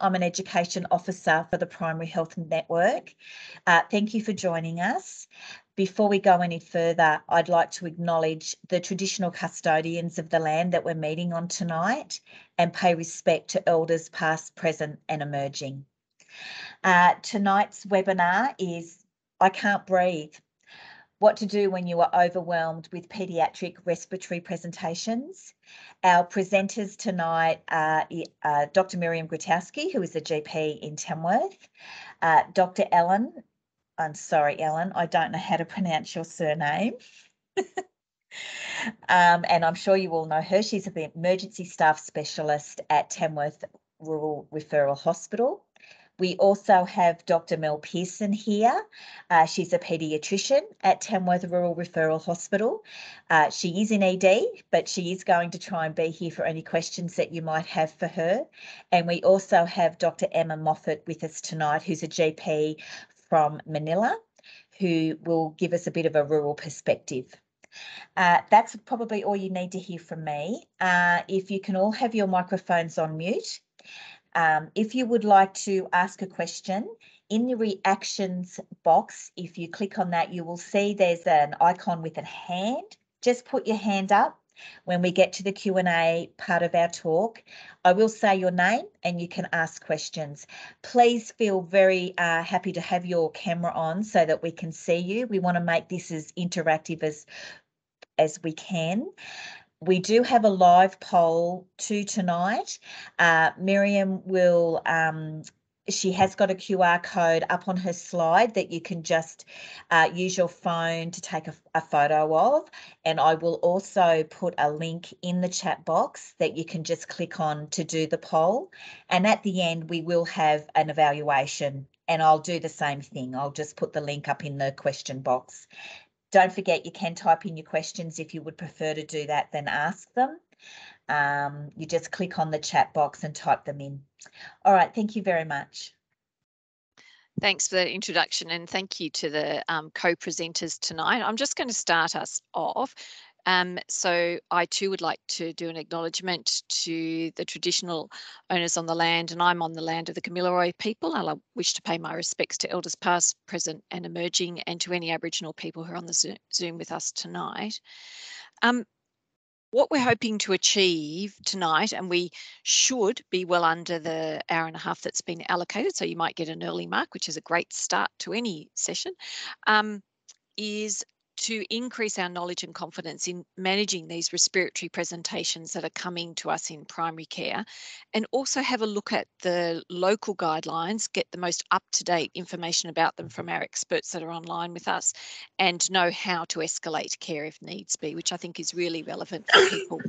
I'm an Education Officer for the Primary Health Network. Thank you for joining us. Before we go any further, I'd like to acknowledge the traditional custodians of the land that we're meeting on tonight and pay respect to elders past, present and emerging. Tonight's webinar is I Can't Breathe, what to do when you are overwhelmed with paediatric respiratory presentations. Our presenters tonight are Dr. Miriam Grotowski, who is a GP in Tamworth, Dr. Ellen, I'm sorry, Ellen, I don't know how to pronounce your surname. And I'm sure you all know her. She's the emergency staff specialist at Tamworth Rural Referral Hospital. We also have Dr. Mel Pearson here. She's a paediatrician at Tamworth Rural Referral Hospital. She is in ED, but she is going to try and be here for any questions that you might have for her. And we also have Dr. Emma Moffat with us tonight, who's a GP from Manila, who will give us a bit of a rural perspective. That's probably all you need to hear from me. If you can all have your microphones on mute. If you would like to ask a question, in the reactions box, if you click on that, you will see there's an icon with a hand. Just put your hand up. When we get to the Q&A part of our talk, I will say your name and you can ask questions. Please feel very happy to have your camera on so that we can see you. We want to make this as interactive as we can. We do have a live poll too tonight. Miriam will, she has got a QR code up on her slide that you can just use your phone to take a photo of. And I will also put a link in the chat box that you can just click on to do the poll. And at the end, we will have an evaluation and I'll do the same thing. I'll just put the link up in the question box. Don't forget, you can type in your questions if you would prefer to do that than ask them. You just click on the chat box and type them in. All right, thank you very much. Thanks for the introduction and thank you to the co-presenters tonight. I'm just going to start us off. So I too would like to do an acknowledgement to the traditional owners on the land, and I'm on the land of the Kamilaroi people. I wish to pay my respects to elders past, present and emerging, and to any Aboriginal people who are on the Zoom with us tonight. What we're hoping to achieve tonight, and we should be well under the hour and a half that's been allocated, so you might get an early mark, which is a great start to any session, is to increase our knowledge and confidence in managing these respiratory presentations that are coming to us in primary care, and also have a look at the local guidelines, get the most up-to-date information about them from our experts that are online with us, and know how to escalate care if needs be, which I think is really relevant for people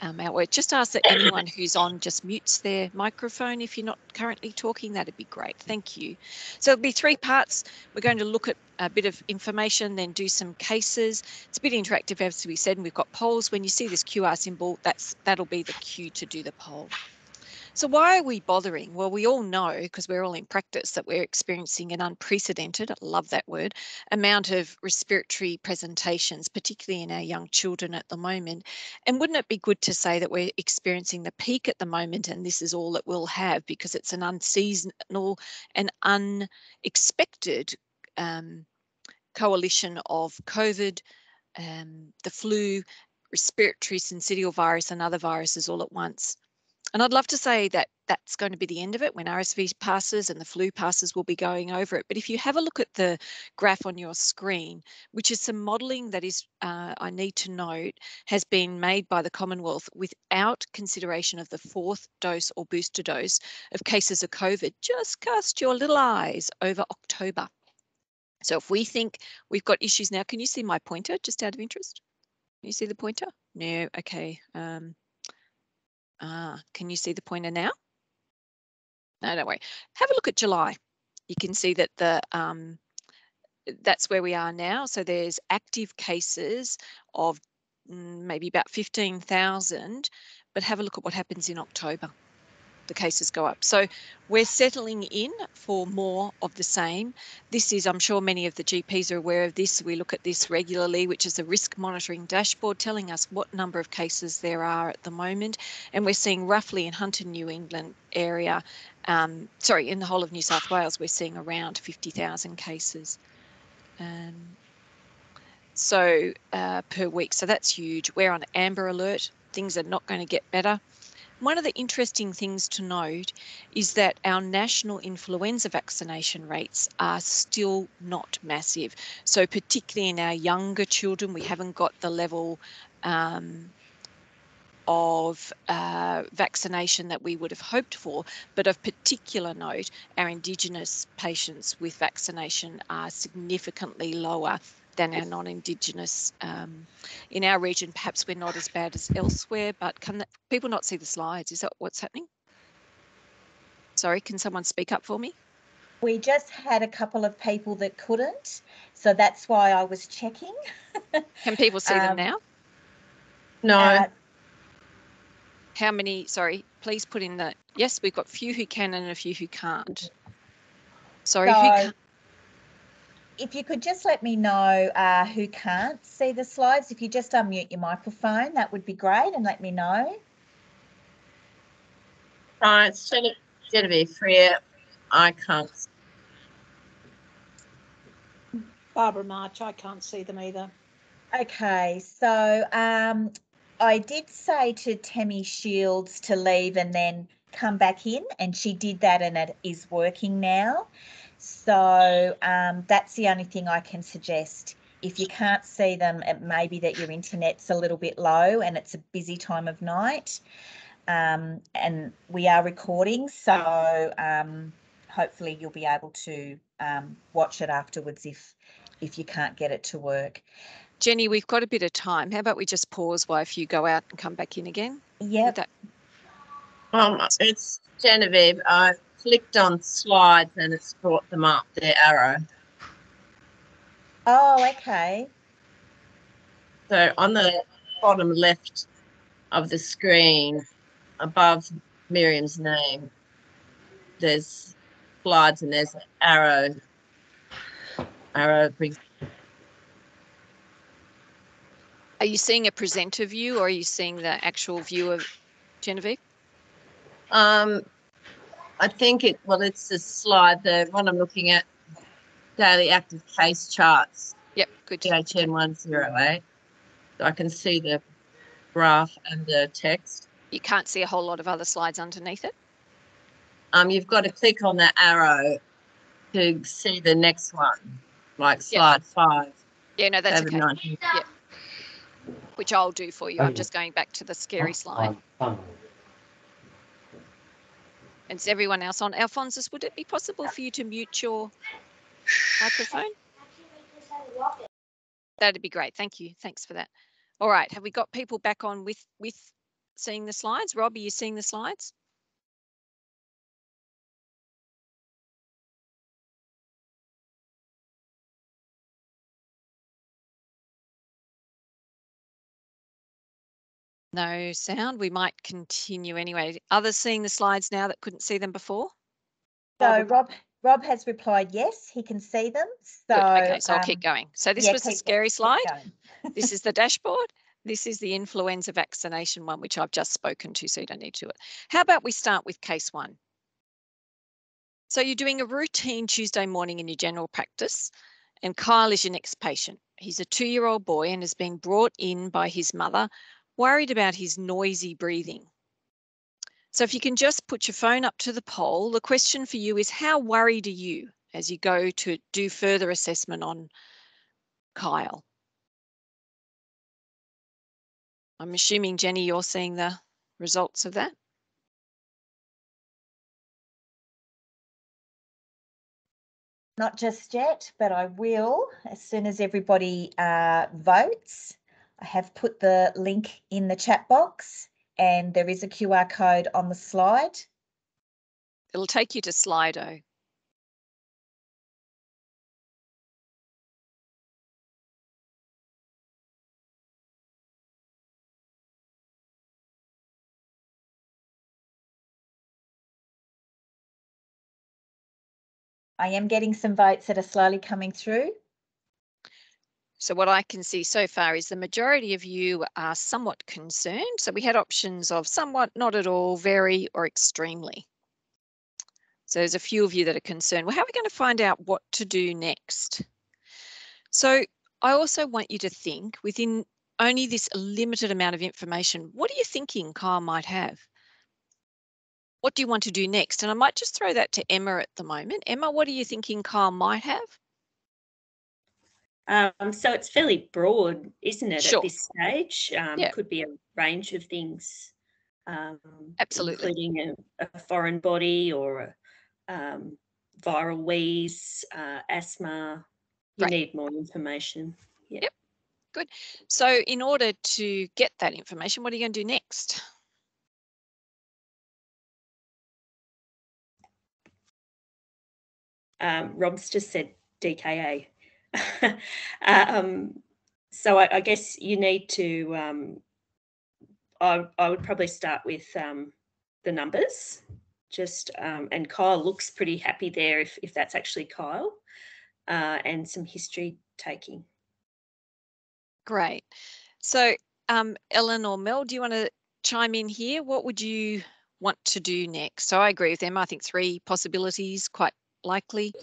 out where. Just ask that anyone who's on just mutes their microphone if you're not currently talking. That'd be great. Thank you. So it'll be three parts. We're going to look at a bit of information, then do some cases. It's a bit interactive, as we said, and we've got polls. When you see this QR symbol, that'll be the cue to do the poll. So why are we bothering? Well, we all know, because we're all in practice, that we're experiencing an unprecedented, I love that word, amount of respiratory presentations, particularly in our young children at the moment. And wouldn't it be good to say that we're experiencing the peak at the moment, and this is all that we'll have, because it's an unseasonal and unexpected coalition of COVID, the flu, respiratory syncytial virus and other viruses all at once. And I'd love to say that that's going to be the end of it. When RSV passes and the flu passes, we'll be going over it. But if you have a look at the graph on your screen, which is some modelling that is, I need to note, has been made by the Commonwealth without consideration of the fourth dose or booster dose of cases of COVID, just cast your little eyes over October. So if we think we've got issues now, can you see my pointer, just out of interest? Can you see the pointer? No, okay. Can you see the pointer now? No, don't worry. Have a look at July. You can see that that's where we are now. So there's active cases of maybe about 15,000, but have a look at what happens in October. the cases go up. So we're settling in for more of the same. This is, I'm sure many of the GPs are aware of this. We look at this regularly, which is a risk monitoring dashboard telling us what number of cases there are at the moment. And we're seeing roughly in Hunter, New England area, in the whole of New South Wales, we're seeing around 50,000 cases. Per week. So that's huge. We're on amber alert. Things are not going to get better. One of the interesting things to note is that our national influenza vaccination rates are still not massive. So particularly in our younger children, we haven't got the level of vaccination that we would have hoped for. But of particular note, our Indigenous patients with vaccination are significantly lower than our non-Indigenous. In our region, perhaps we're not as bad as elsewhere, but can people not see the slides? Is that what's happening? Sorry, can someone speak up for me? We just had a couple of people that couldn't, so that's why I was checking. Can people see them now? No. How many, sorry, please put in the, yes, we've got a few who can and a few who can't. Sorry, so, who can't? If you could just let me know who can't see the slides, if you just unmute your microphone, that would be great, and let me know. It's Genevieve Freer. I can't. Barbara March, I can't see them either. Okay, so I did say to Temi Shields to leave and then come back in, and she did that, and it is working now. So that's the only thing I can suggest. If you can't see them, it may be that your internet's a little bit low and it's a busy time of night. And we are recording, so hopefully you'll be able to watch it afterwards if you can't get it to work. Jenny, we've got a bit of time. How about we just pause while if you go out and come back in again? Yeah. It's Genevieve. I clicked on slides and it's brought them up, the arrow. Oh, okay. So on the bottom left of the screen, above Miriam's name, there's slides and there's an arrow. Arrow brings. Are you seeing a presenter view or are you seeing the actual view of Genevieve? I think it's the slide, the one I'm looking at, daily active case charts. Yep, good. PHN 108. So I can see the graph and the text. You can't see a whole lot of other slides underneath it? You've got to click on the arrow to see the next one, like slide 5. Yeah, no, that's okay. COVID-19. Yep. Which I'll do for you. I'm just going back to the scary slide. And is everyone else on? Alphonsus, would it be possible for you to mute your microphone? That'd be great. Thank you. Thanks for that. All right. Have we got people back on with seeing the slides? Rob, are you seeing the slides? No sound. We might continue anyway. Others seeing the slides now that couldn't see them before? So Rob has replied yes, he can see them. So good. Okay, so I'll keep going. So this was the scary slide. This is the dashboard. This is the influenza vaccination one, which I've just spoken to, so you don't need to do it. How about we start with case 1? So you're doing a routine Tuesday morning in your general practice, and Kyle is your next patient. He's a 2-year-old boy and has been brought in by his mother, worried about his noisy breathing. So if you can just put your phone up to the poll, the question for you is, how worried are you as you go to do further assessment on Kyle? I'm assuming, Jenny, you're seeing the results of that? Not just yet, but I will as soon as everybody votes. I have put the link in the chat box and there is a QR code on the slide. It'll take you to Slido. I am getting some votes that are slowly coming through. So what I can see so far is the majority of you are somewhat concerned. So we had options of somewhat, not at all, very, or extremely. So there's a few of you that are concerned. Well, how are we going to find out what to do next? So I also want you to think within only this limited amount of information, what are you thinking Kyle might have? What do you want to do next? And I might just throw that to Emma at the moment. Emma, what are you thinking Kyle might have? So it's fairly broad, isn't it, Sure. at this stage? Yeah. Could be a range of things, Absolutely. including a foreign body or a viral wheeze, asthma. You Great. need more information. Yeah. Yep. Good. So in order to get that information, what are you going to do next? Rob's just said DKA. So I guess you need to, I would probably start with the numbers, just, and Kyle looks pretty happy there if that's actually Kyle, and some history taking. Great. So Ellen or Mel, do you want to chime in here? What would you want to do next? So I agree with Emma. I think 3 possibilities, quite likely.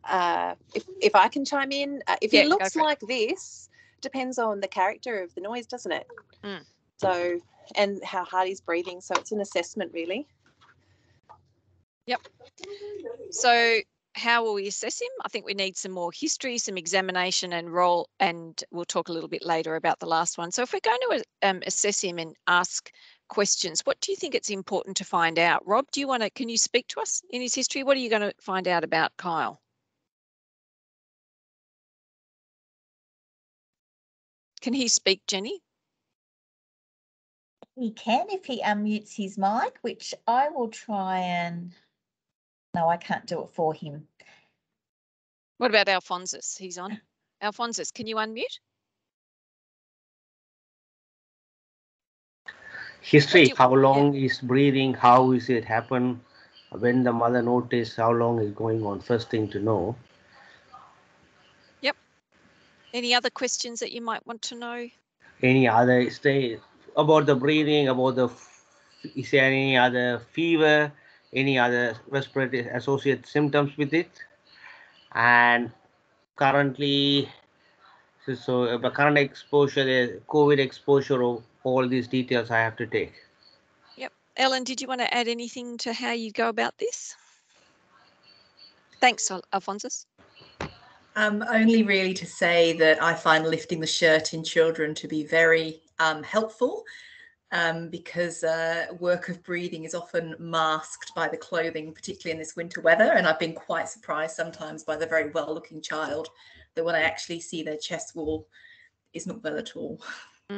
If I can chime in, if Yeah, he go looks for it. like this, depends on the character of the noise, doesn't it? Mm. So, and how hard he's breathing. So it's an assessment, really. Yep. So how will we assess him? I think we need some more history, some examination and role, and we'll talk a little bit later about the last one. So if we're going to assess him and ask questions, what do you think it's important to find out? Rob, do you want to, can you speak to us in his history? What are you going to find out about Kyle? Can he speak, Jenny? He can if he unmutes his mic, which I will try and... No, I can't do it for him. What about Alphonsus? He's on. Alphonsus, can you unmute? History, how long is breathing, how is it happen, when the mother noticed, how long is going on, first thing to know. Yep. Any other questions that you might want to know? Any other stay about the breathing, about the, is there any other fever, any other respiratory associated symptoms with it? And currently, so the current exposure, the COVID exposure, of all these details I have to take. Yep. Ellen, did you want to add anything to how you go about this? Thanks, Alphonsus. Only really to say that I find lifting the shirt in children to be very helpful, because work of breathing is often masked by the clothing, particularly in this winter weather. And I've been quite surprised sometimes by the very well-looking child that when I actually see their chest wall, is not well at all.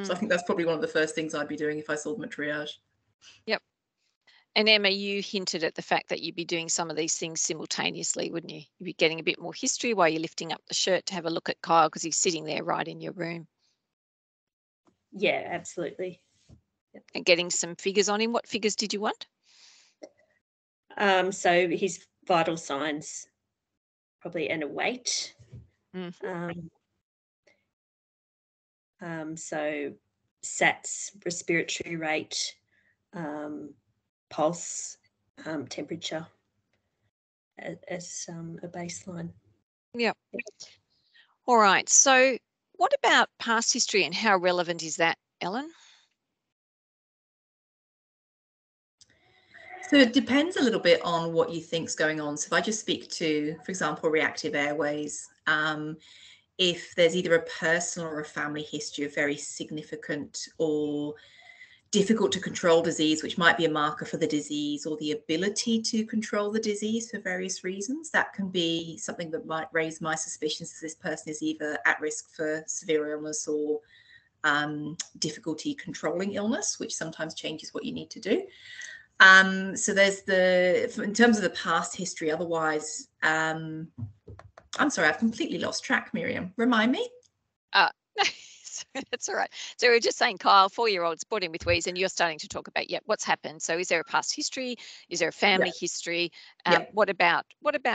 So I think that's probably one of the first things I'd be doing if I saw them at triage. Yep. And Emma, you hinted at the fact that you'd be doing some of these things simultaneously, wouldn't you? You'd be getting a bit more history while you're lifting up the shirt to have a look at Kyle because he's sitting there right in your room. Yeah, absolutely. Yep. And getting some figures on him. What figures did you want? So his vital signs, probably, and a weight. So SATs, respiratory rate, pulse, temperature as a baseline. Yep. All right. So what about past history and how relevant is that, Ellen? So it depends a little bit on what you think's going on. So if I just speak to, for example, reactive airways, if there's either a personal or a family history of very significant or difficult to control disease, which might be a marker for the disease, or the ability to control the disease for various reasons, that can be something that might raise my suspicions that this person is either at risk for severe illness or difficulty controlling illness, which sometimes changes what you need to do. So there's in terms of the past history, otherwise, I'm sorry, I've completely lost track, Miriam. Remind me. So That's all right. So we're just saying, Kyle, 4-year-old's brought in with wheeze, and you're starting to talk about, what's happened. So is there a past history? Is there a family history? What about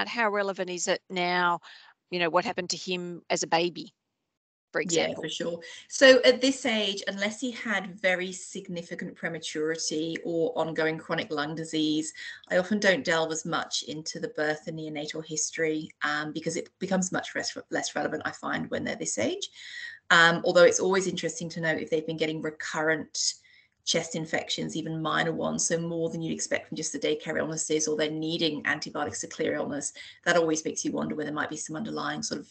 how relevant is it now? What happened to him as a baby, for example? Yeah, for sure. So at this age, unless he had very significant prematurity or ongoing chronic lung disease, I often don't delve as much into the birth and neonatal history because it becomes much less relevant, I find, when they're this age. Although it's always interesting to know if they've been getting recurrent chest infections, even minor ones, so more than you'd expect from just the daycare illnesses, or they're needing antibiotics to clear illness. That always makes you wonder whether there might be some underlying sort of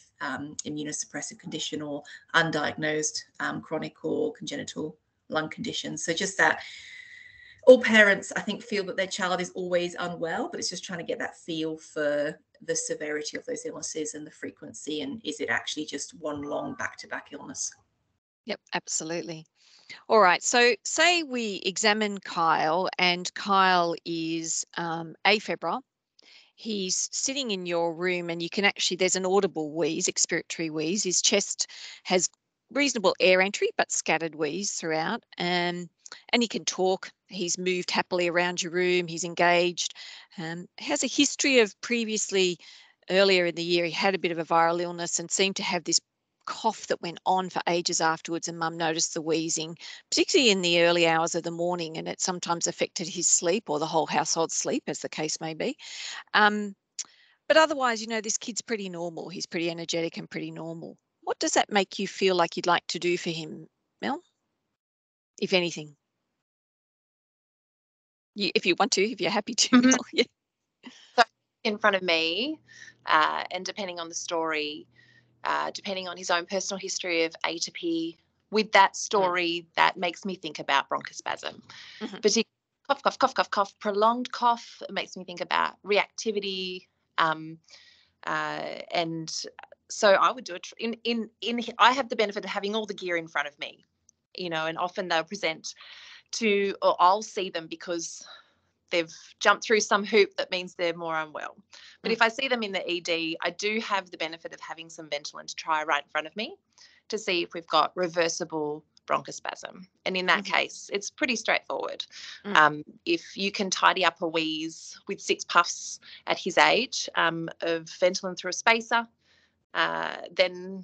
immunosuppressive condition or undiagnosed chronic or congenital lung conditions. So just that all parents, I think, feel that their child is always unwell, but it's just trying to get that feel for the severity of those illnesses and the frequency, and is it actually just one long back-to-back illness? Yep, absolutely. All right, so say we examine Kyle, and Kyle is afebrile. He's sitting in your room, and you can actually, there's an audible wheeze, expiratory wheeze. His chest has reasonable air entry, but scattered wheeze throughout. And he can talk. He's moved happily around your room. He's engaged. Has a history of previously, earlier in the year, he had a bit of a viral illness and seemed to have this cough that went on for ages afterwards, and Mum noticed the wheezing, particularly in the early hours of the morning, and it sometimes affected his sleep or the whole household's sleep, as the case may be. But otherwise, this kid's pretty normal. He's pretty energetic and pretty normal. What does that make you feel like you'd like to do for him, Mel? If anything? If you want to, if you're happy to, Mel. Yeah. So in front of me, and depending on the story, depending on his own personal history of atopy, with that story, that makes me think about bronchospasm. Particularly cough, cough, cough, cough, cough, prolonged cough. It makes me think about reactivity. And so I would do it I have the benefit of having all the gear in front of me, and often they'll present or I'll see them because they've jumped through some hoop that means they're more unwell. But if I see them in the ED, I do have the benefit of having some Ventolin to try right in front of me to see if we've got reversible bronchospasm. And in that case, it's pretty straightforward. If you can tidy up a wheeze with 6 puffs at his age of Ventolin through a spacer, then,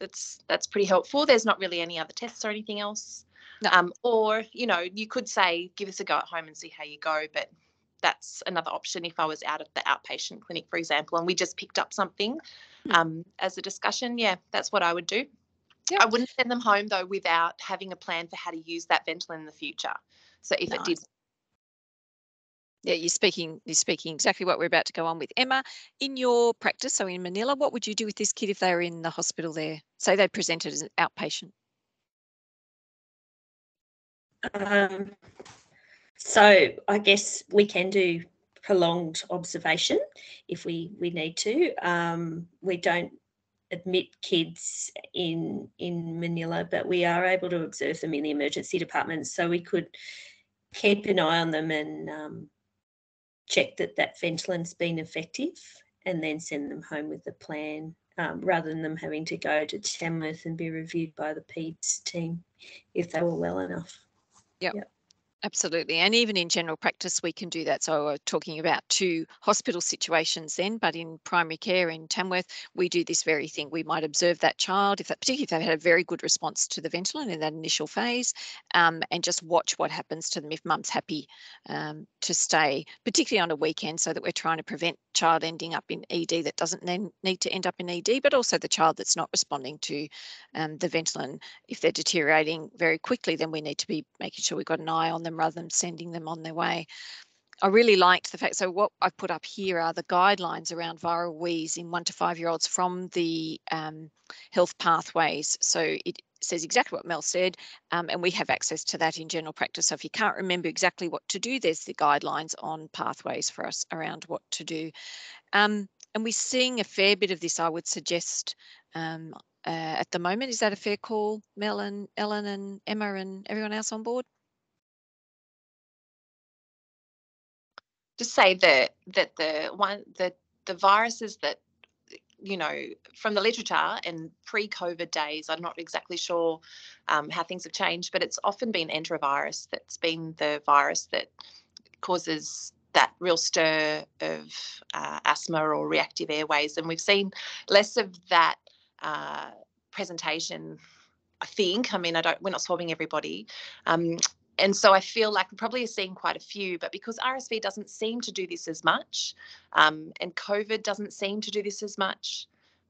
that's pretty helpful. There's not really any other tests or anything else. No. Or, you could say, give us a go at home and see how you go. But that's another option if I was out of the outpatient clinic, for example, and we just picked up something as a discussion. Yeah, that's what I would do. Yep. I wouldn't send them home, though, without having a plan for how to use that Ventolin in the future. So if it did. Yeah, you're speaking exactly what we're about to go on with. Emma, in your practice, so in Manila, what would you do with this kid if they were in the hospital there? Say they presented as an outpatient. So I guess we can do prolonged observation if we need to. We don't admit kids in Manila, but we are able to observe them in the emergency department. So we could keep an eye on them and check that Ventolin's been effective, and then send them home with a plan, rather than them having to go to Tamworth and be reviewed by the PEDS team if they were well enough. Yep. Absolutely. And even in general practice, we can do that. So we're talking about 2 hospital situations then, but in primary care in Tamworth, we do this very thing. We might observe that child, particularly if they've had a very good response to the Ventolin in that initial phase, and just watch what happens to them if mum's happy to stay, particularly on a weekend, so that we're trying to prevent child ending up in ED that doesn't then need to end up in ED, but also the child that's not responding to the Ventolin. If they're deteriorating very quickly, then we need to be making sure we've got an eye on them rather than sending them on their way. I really liked the fact, so what I've put up here are the guidelines around viral wheeze in 1 to 5-year-olds from the health pathways. So it says exactly what Mel said, and we have access to that in general practice. So if you can't remember exactly what to do, there's the guidelines on pathways for us around what to do. And we're seeing a fair bit of this, I would suggest, at the moment. Is that a fair call, Mel and Ellen and Emma and everyone else on board? Just say that the viruses that from the literature and pre-COVID days, I'm not exactly sure how things have changed, but it's often been enterovirus that's been the virus that causes that real stir of asthma or reactive airways. And we've seen less of that presentation, I think. I mean, we're not swabbing everybody. And so I feel like we probably are seeing quite a few, but because RSV doesn't seem to do this as much, and COVID doesn't seem to do this as much,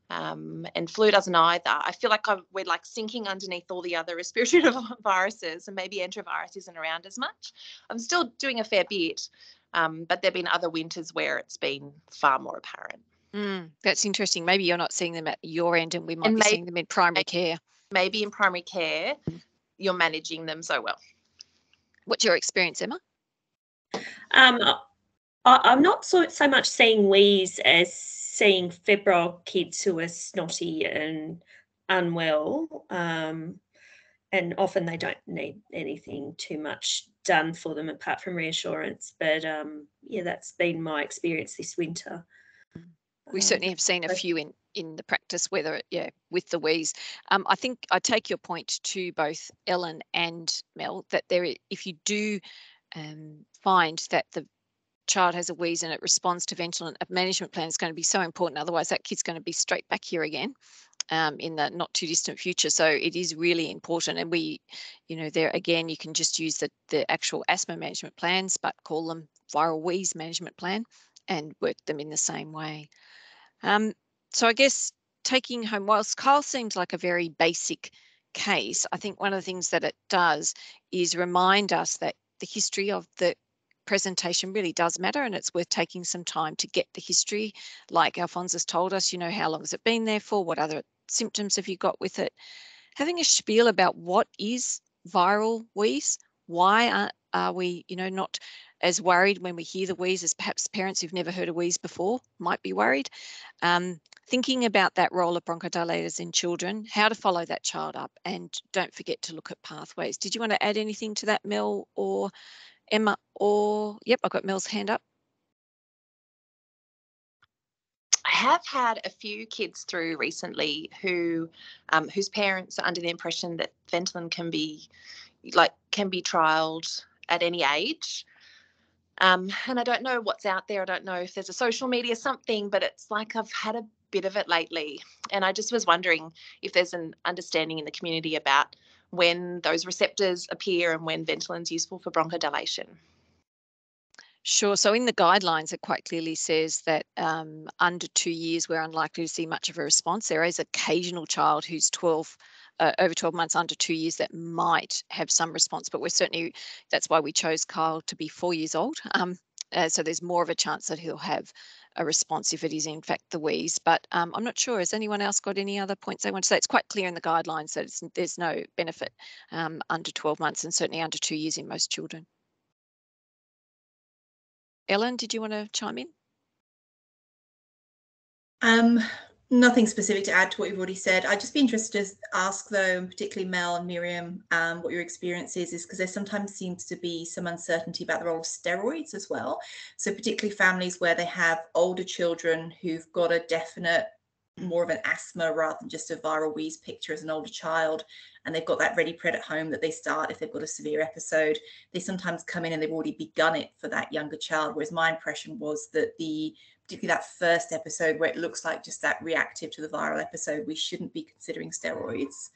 and flu doesn't either, I feel like we're like sinking underneath all the other respiratory viruses, and maybe enterovirus isn't around as much. I'm still doing a fair bit, but there have been other winters where it's been far more apparent. That's interesting. Maybe you're not seeing them at your end, and we might be seeing them in primary care. Maybe in primary care, you're managing them so well. What's your experience, Emma? I'm not so much seeing wheeze as seeing febrile kids who are snotty and unwell, and often they don't need anything too much done for them apart from reassurance. But yeah, that's been my experience this winter. We certainly have seen a few in the practice, whether with the wheeze. I think I take your point to both Ellen and Mel that if you do find that the child has a wheeze and it responds to Ventolin, a management plan is going to be so important. Otherwise, that kid's going to be straight back here again in the not too distant future. So it is really important. And there again, you can just use the actual asthma management plans, but call them viral wheeze management plan and work them in the same way. So I guess taking home, whilst Kyle seems like a very basic case, I think one of the things that it does is remind us that the history of the presentation really does matter, and it's worth taking some time to get the history. Like Alphonse has told us, how long has it been there for? What other symptoms have you got with it? Having a spiel about what is viral wheeze, why are we, not as worried when we hear the wheeze as perhaps parents who've never heard a wheeze before might be worried. Thinking about that role of bronchodilators in children, how to follow that child up, and don't forget to look at pathways. Did you want to add anything to that, Mel or Emma? Yep, I've got Mel's hand up. I have had a few kids through recently whose parents are under the impression that Ventolin can be trialed at any age. And I don't know what's out there. I don't know if there's a social media something, but it's like I've had a bit of it lately. And I just was wondering if there's an understanding in the community about when those receptors appear and when Ventolin's useful for bronchodilation. Sure. So in the guidelines, it quite clearly says that under 2 years, we're unlikely to see much of a response. There is occasional child who's over 12 months, under 2 years, that might have some response, but that's why we chose Kyle to be 4 years old. So there's more of a chance that he'll have a response if it is in fact the wheeze. But I'm not sure. Has anyone else got any other points they want to say? It's quite clear in the guidelines that there's no benefit under 12 months and certainly under 2 years in most children. Ellen, did you want to chime in? Nothing specific to add to what you've already said. I'd just be interested to ask, though, and particularly Mel and Miriam, what your experience is because there sometimes seems to be some uncertainty about the role of steroids as well. So particularly families where they have older children who've got a definite, more of an asthma rather than just a viral wheeze picture as an older child, and they've got that ready pred at home that they start if they've got a severe episode. They sometimes come in and they've already begun it for that younger child, whereas my impression was that particularly that first episode where it looks like just that reactive to the viral episode, we shouldn't be considering steroids.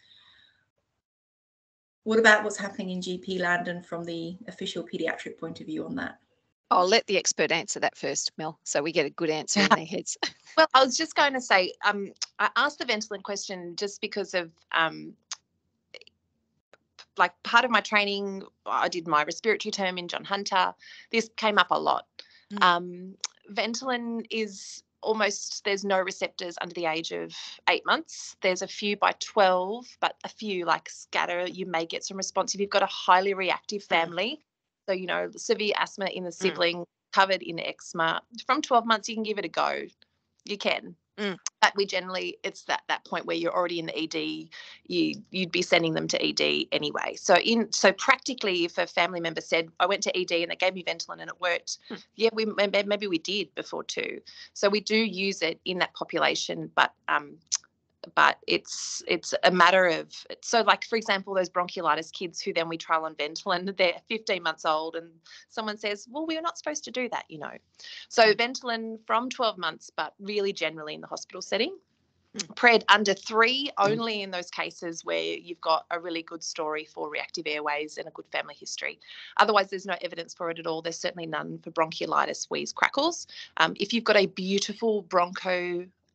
What about what's happening in GP land and from the official paediatric point of view on that? I'll let the expert answer that first, Mel, so we get a good answer in their heads. Well, I was just going to say, I asked the Ventolin question just because of like part of my training. I did my respiratory term in John Hunter. This came up a lot. Ventolin is there's no receptors under the age of 8 months. There's a few by 12, but a few like scatter, you may get some response if you've got a highly reactive family. So, severe asthma in the sibling, covered in eczema. From 12 months, you can give it a go. You can. But we generally, it's that point where you're already in the ED, you'd be sending them to ED anyway. So practically, if a family member said, I went to ED and they gave me Ventolin and it worked, yeah, maybe we did before too. So we do use it in that population, but it's a matter of, so like, for example, those bronchiolitis kids who then we trial on Ventolin, they're 15 months old and someone says, well, we're not supposed to do that, you know. So Ventolin from 12 months, but really generally in the hospital setting. Pred under 3 only in those cases where you've got a really good story for reactive airways and a good family history. Otherwise, there's no evidence for it at all. There's certainly none for bronchiolitis, wheeze, crackles. If you've got a beautiful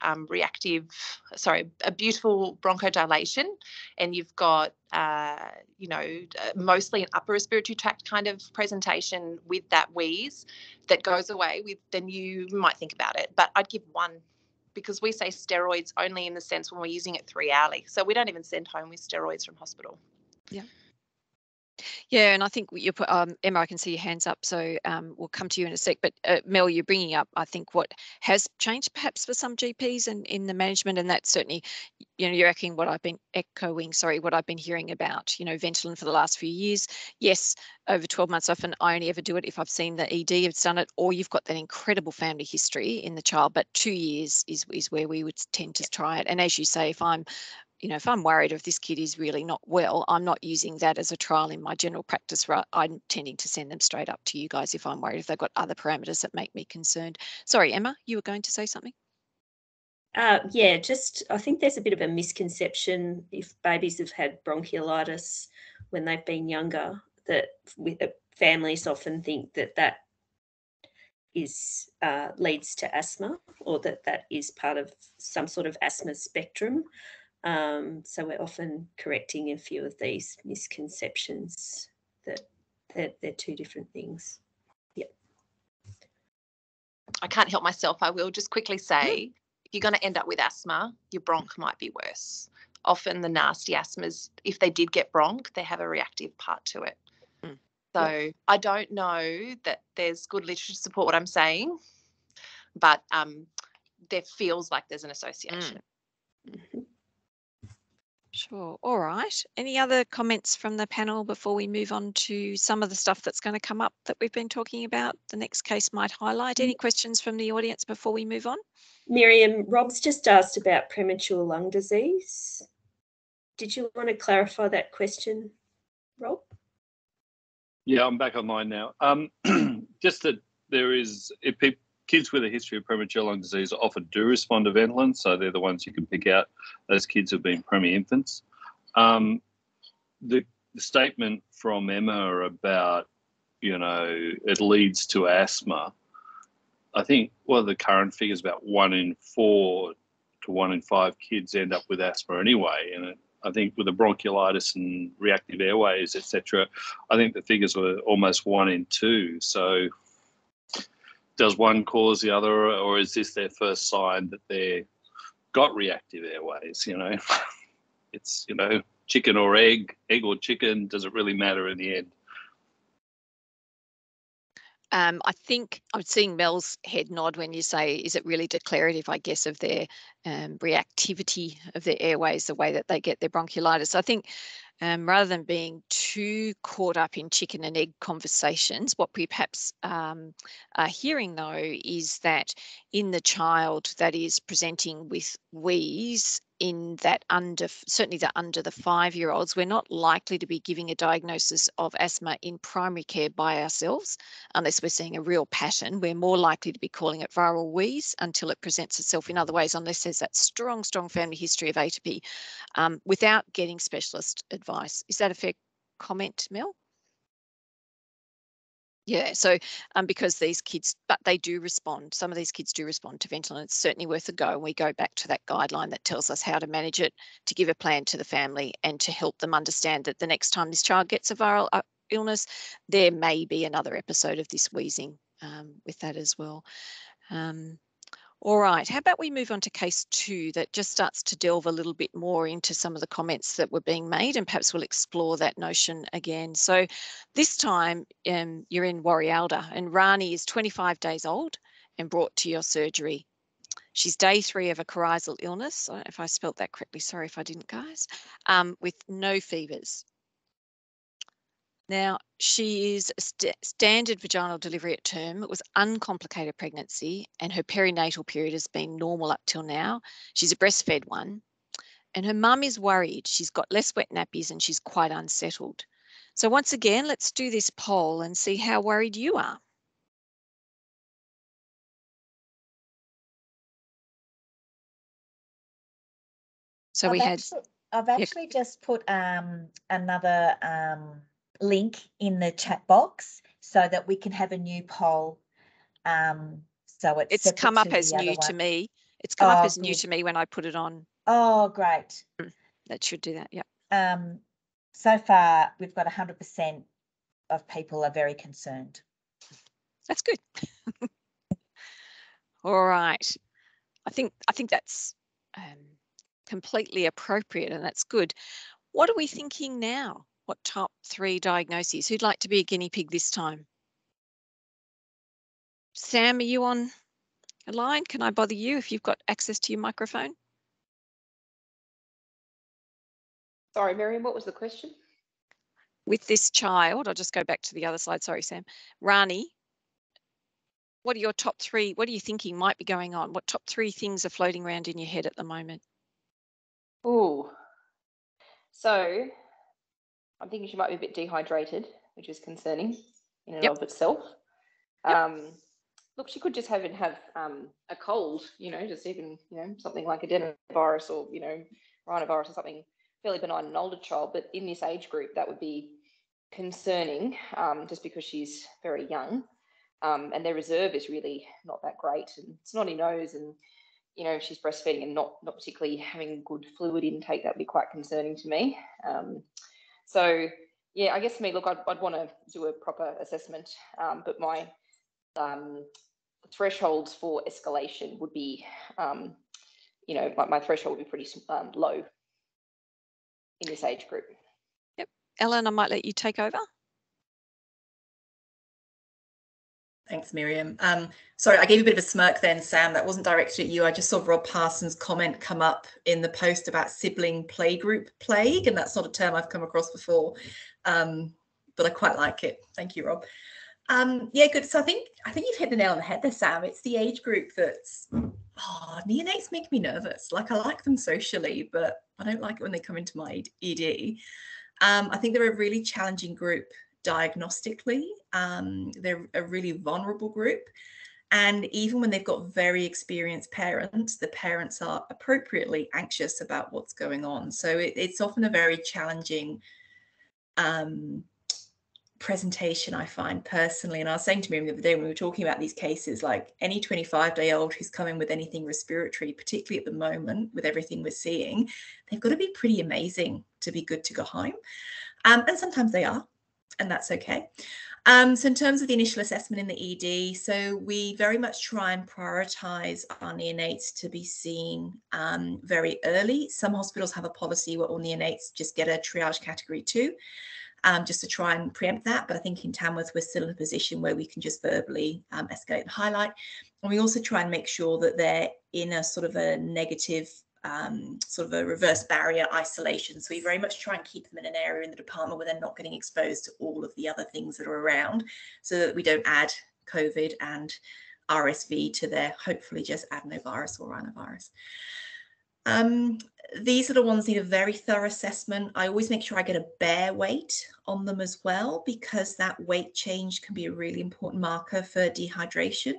a beautiful bronchodilation, and you've got, mostly an upper respiratory tract kind of presentation with that wheeze that goes away with, then you might think about it. But I'd give 1, because we say steroids only in the sense when we're using it 3 hourly. So we don't even send home with steroids from hospital. Yeah. Yeah, and I think you put, Emma, I can see your hands up, so we'll come to you in a sec. But Mel, you're bringing up, I think, what has changed perhaps for some GPs and in the management, and that's certainly, you're echoing what I've been hearing about, Ventolin for the last few years. Yes, over 12 months often, I only ever do it if I've seen the ED have done it, or you've got that incredible family history in the child. But 2 years is where we would tend to try it. And as you say, if I'm worried if this kid is really not well, I'm not using that as a trial in my general practice. I'm tending to send them straight up to you guys if I'm worried if they've got other parameters that make me concerned. Sorry, Emma, you were going to say something? Yeah, I think there's a bit of a misconception if babies have had bronchiolitis when they've been younger, that families often think that is leads to asthma, or that is part of some sort of asthma spectrum. So we're often correcting a few of these misconceptions that they're 2 different things. Yep. I can't help myself. I will just quickly say, if you're going to end up with asthma, your bronch might be worse. Often the nasty asthmas, if they did get bronch, they have a reactive part to it. So I don't know that there's good literature to support what I'm saying, but there feels like there's an association. Sure. All right. Any other comments from the panel before we move on to some of the stuff that's going to come up that we've been talking about? The next case might highlight. Any questions from the audience before we move on? Miriam, Rob's just asked about premature lung disease. Did you want to clarify that question, Rob? Yeah, I'm back online now. Just that there is, kids with a history of premature lung disease often do respond to Ventolin, so they're the ones you can pick out. Those kids have been premi-infants. The statement from Emma about, it leads to asthma, I think, the current figure is about 1 in 4 to 1 in 5 kids end up with asthma anyway. And I think with the bronchiolitis and reactive airways, etc., I think the figures were almost 1 in 2. So does one cause the other, or is this their first sign that they've got reactive airways? It's, chicken or egg or chicken, does it really matter in the end? I think I'm seeing Mel's head nod when you say, is it really declarative, I guess, of their reactivity of their airways, the way that they get their bronchiolitis? I think rather than being too caught up in chicken and egg conversations, what we perhaps are hearing, though, is that in the child that is presenting with wheeze, in that certainly the under the 5-year-olds, we're not likely to be giving a diagnosis of asthma in primary care by ourselves unless we're seeing a real pattern. We're more likely to be calling it viral wheeze until it presents itself in other ways, unless there's that strong family history of atopy, without getting specialist advice. Is that a fair comment, Mel? Yeah, so because these kids, but they do respond, some of these kids do respond to Ventolin. It's certainly worth a go. And we go back to that guideline that tells us how to manage it, to give a plan to the family and to help them understand that the next time this child gets a viral illness, there may be another episode of this wheezing with that as well. All right, how about we move on to case 2 that just starts to delve a little bit more into some of the comments that were being made, and perhaps we'll explore that notion again. So this time you're in Warialda, and Rani is 25 days old and brought to your surgery She's day 3 of a coryzal illness. I don't know if I spelt that correctly. Sorry if I didn't, guys. With no fevers. Now, she is standard vaginal delivery at term. It was uncomplicated pregnancy, and her perinatal period has been normal up till now. She's a breastfed one, and her mum is worried. She's got less wet nappies and she's quite unsettled. So once again, let's do this poll and see how worried you are. So I've actually just put another link in the chat box so that we can have a new poll. So it's come up as new to me. It's come up as new to me when I put it on. Oh, great. That should do that. Yeah. So far, we've got 100% of people are very concerned. That's good. All right. I think that's completely appropriate, and that's good. What are we thinking now? What top 3 diagnoses? Who'd like to be a guinea pig this time? Sam, are you on a line? Can I bother you if you've got access to your microphone? Sorry, Miriam, what was the question? With this child, I'll just go back to the other slide. Sorry, Sam. Rani, what are your top 3? What are you thinking might be going on? What top 3 things are floating around in your head at the moment? Oh, so I'm thinking she might be a bit dehydrated, which is concerning in and of itself. Look, she could just have a cold, just even, something like adenovirus or, rhinovirus or something fairly benign in an older child. But in this age group, that would be concerning just because she's very young. And their reserve is really not that great. And snotty nose and, if she's breastfeeding and not particularly having good fluid intake, that would be quite concerning to me. So, yeah, I guess for me, look, I'd want to do a proper assessment, but my thresholds for escalation would be, my threshold would be pretty low in this age group. Yep. Ellen, I might let you take over. Thanks, Miriam. Sorry, I gave you a bit of a smirk then, Sam. That wasn't directed at you. I just saw Rob Parsons' comment come up in the post about sibling playgroup plague, and that's not a term I've come across before, but I quite like it. Thank you, Rob. Yeah, good. So I think you've hit the nail on the head there, Sam. It's the age group that's, neonates make me nervous. Like, I like them socially, but I don't like it when they come into my ED. I think they're a really challenging group diagnostically. They're a really vulnerable group. And even when they've got very experienced parents, the parents are appropriately anxious about what's going on. So it's often a very challenging presentation, I find personally. And I was saying to Miriam the other day when we were talking about these cases, like any 25-day-old who's coming with anything respiratory, particularly at the moment with everything we're seeing, they've got to be pretty amazing to be good to go home. And sometimes they are, and that's okay. So in terms of the initial assessment in the ED, so we very much try and prioritise our neonates to be seen very early. Some hospitals have a policy where all neonates just get a triage category 2. Just to try and preempt that. But I think in Tamworth, we're still in a position where we can just verbally escalate and highlight. And we also try and make sure that they're in a sort of a negative, sort of a reverse barrier isolation. So we very much try and keep them in an area in the department where they're not getting exposed to all of the other things that are around, so that we don't add COVID and RSV to their hopefully just adenovirus or rhinovirus. These are the ones that need a very thorough assessment. I always make sure I get a bear weight on them as well, because that weight change can be a really important marker for dehydration.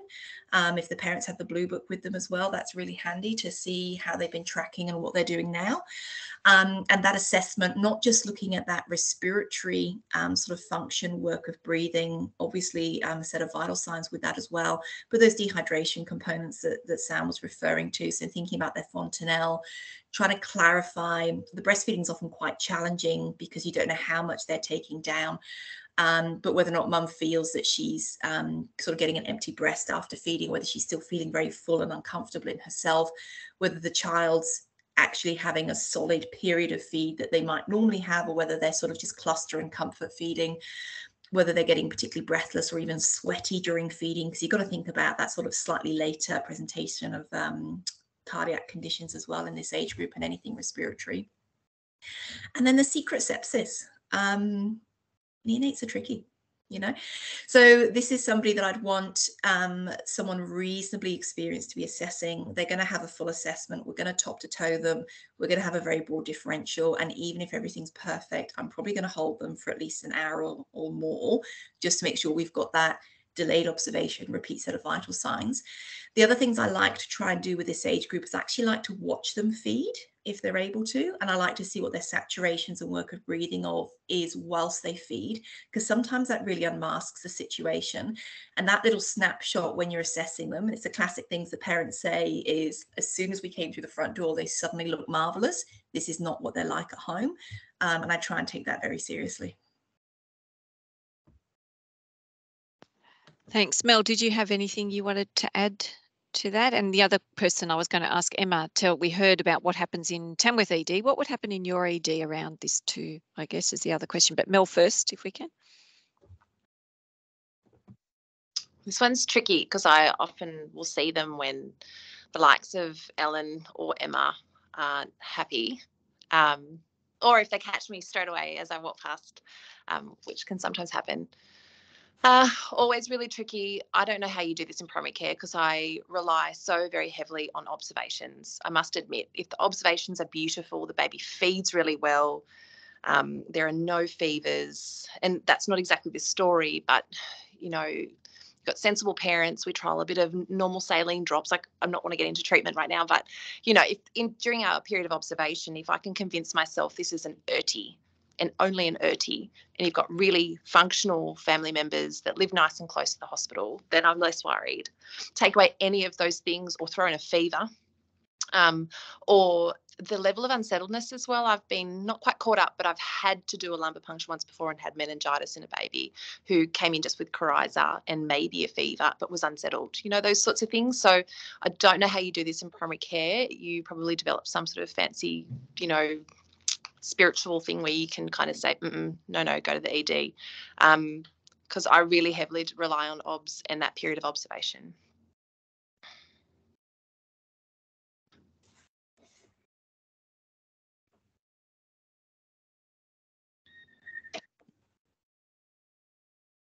If the parents have the blue book with them as well, that's really handy to see how they've been tracking and what they're doing now. And that assessment, not just looking at that respiratory sort of function, work of breathing, obviously a set of vital signs with that as well, but those dehydration components that Sam was referring to. So thinking about their fontanelle, trying to clarify, the breastfeeding is often quite challenging because you don't know how much they're taking down, but whether or not mum feels that she's sort of getting an empty breast after feeding, whether she's still feeling very full and uncomfortable in herself, whether the child's actually having a solid period of feed that they might normally have, or whether they're sort of just cluster and comfort feeding. whether they're getting particularly breathless or even sweaty during feeding, because you've got to think about that sort of slightly later presentation of cardiac conditions as well in this age group, and anything respiratory. And then the secret sepsis. Neonates are tricky, you know. So this is somebody that I'd want someone reasonably experienced to be assessing. They're going to have a full assessment. We're going to top to toe them. We're going to have a very broad differential. And even if everything's perfect, I'm probably going to hold them for at least an hour or more, just to make sure we've got that delayed observation, repeat set of vital signs. The other things I like to try and do with this age group is actually like to watch them feed if they're able to, and I like to see what their saturations and work of breathing is whilst they feed, because sometimes that really unmasks the situation. And that little snapshot when you're assessing them, and it's the classic things the parents say is, as soon as we came through the front door, they suddenly look marvelous. This is not what they're like at home, and I try and take that very seriously. Thanks. Mel, did you have anything you wanted to add to that? And the other person I was going to ask, Emma, we heard about what happens in Tamworth ED. What would happen in your ED around this too, I guess, is the other question. But Mel first, if we can. This one's tricky because I often will see them when the likes of Ellen or Emma aren't happy, or if they catch me straight away as I walk past, which can sometimes happen. Always really tricky. I don't know how you do this in primary care because I rely so very heavily on observations. I must admit, if the observations are beautiful, the baby feeds really well, there are no fevers, and that's not exactly this story, but, you know, you've got sensible parents. We trial a bit of normal saline drops. Like, I'm not want to get into treatment right now, but, you know, during our period of observation, if I can convince myself this is an ERTI, and only an ERTI, and you've got really functional family members that live nice and close to the hospital, then I'm less worried. Take away any of those things or throw in a fever, or the level of unsettledness as well. I've been not quite caught up, but I've had to do a lumbar puncture once before and had meningitis in a baby who came in just with coryza and maybe a fever but was unsettled, you know, those sorts of things. So I don't know how you do this in primary care. You probably develop some sort of fancy, you know, spiritual thing where you can kind of say, no, go to the ED, because I really heavily rely on obs and that period of observation.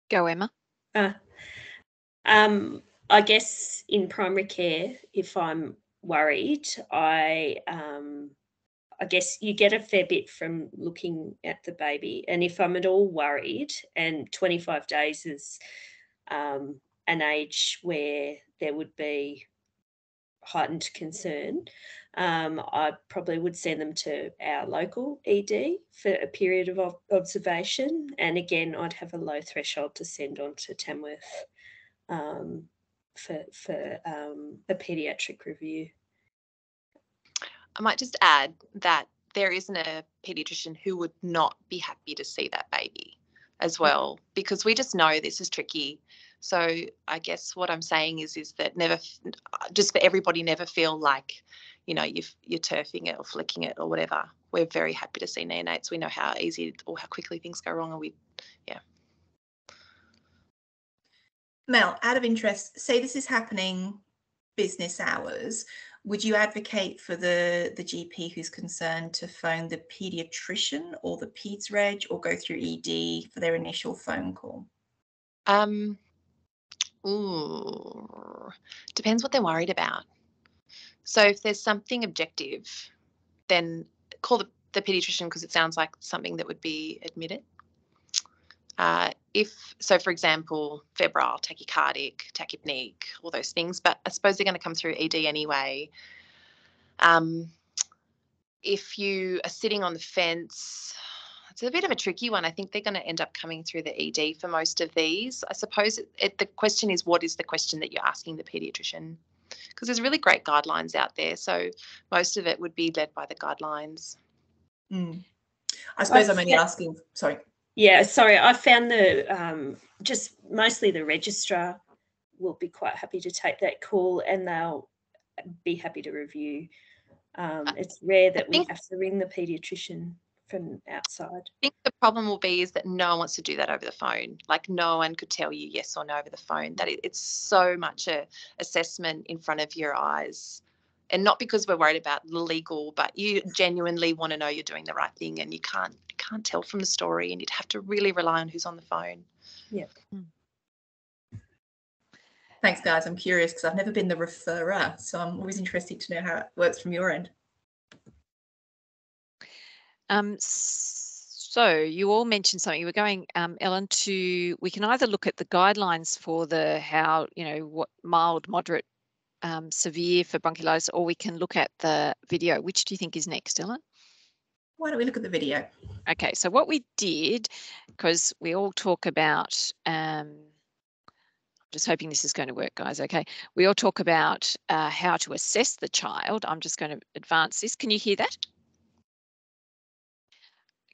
Go, Emma. I guess in primary care, if I'm worried, I guess you get a fair bit from looking at the baby. And if I'm at all worried, and 25 days is an age where there would be heightened concern, I probably would send them to our local ED for a period of observation. And again, I'd have a low threshold to send on to Tamworth for a paediatric review. I might just add that there isn't a paediatrician who would not be happy to see that baby as well, because we just know this is tricky. So I guess what I'm saying is that never, just for everybody, never feel like, you know, you're turfing it or flicking it or whatever. We're very happy to see neonates. We know how easy or how quickly things go wrong, and yeah. Mel, out of interest, say this is happening business hours, would you advocate for the GP who's concerned to phone the paediatrician or the peds reg, or go through ED for their initial phone call? Depends what they're worried about. So if there's something objective, then call the paediatrician, because it sounds like something that would be admitted. For example, febrile, tachycardic, tachypneic, all those things, but I suppose they're going to come through ED anyway. If you are sitting on the fence, it's a bit of a tricky one. I think they're going to end up coming through the ED for most of these. I suppose the question is, what is the question that you're asking the paediatrician? Because there's really great guidelines out there. So most of it would be led by the guidelines. I suppose I'm only asking, sorry. Yeah, sorry. I found just mostly the registrar will be quite happy to take that call, and they'll be happy to review. It's rare that we have to ring the paediatrician from outside. I think the problem will be is that no one wants to do that over the phone. Like no one could tell you yes or no over the phone. That it's so much a assessment in front of your eyes, and not because we're worried about the legal, but you genuinely want to know you're doing the right thing, and you can't tell from the story, and you'd have to really rely on who's on the phone. Yeah. Thanks, guys. I'm curious because I've never been the referrer, so I'm always interested to know how it works from your end. So you all mentioned something. You were going, Ellen, we can either look at the guidelines for what mild, moderate, severe for bronchiolitis, or we can look at the video. Which do you think is next, Ellen? Why don't we look at the video? Okay, so what we did, because we all talk about, just hoping this is going to work, guys. Okay, we all talk about how to assess the child. I'm just going to advance this. Can you hear that?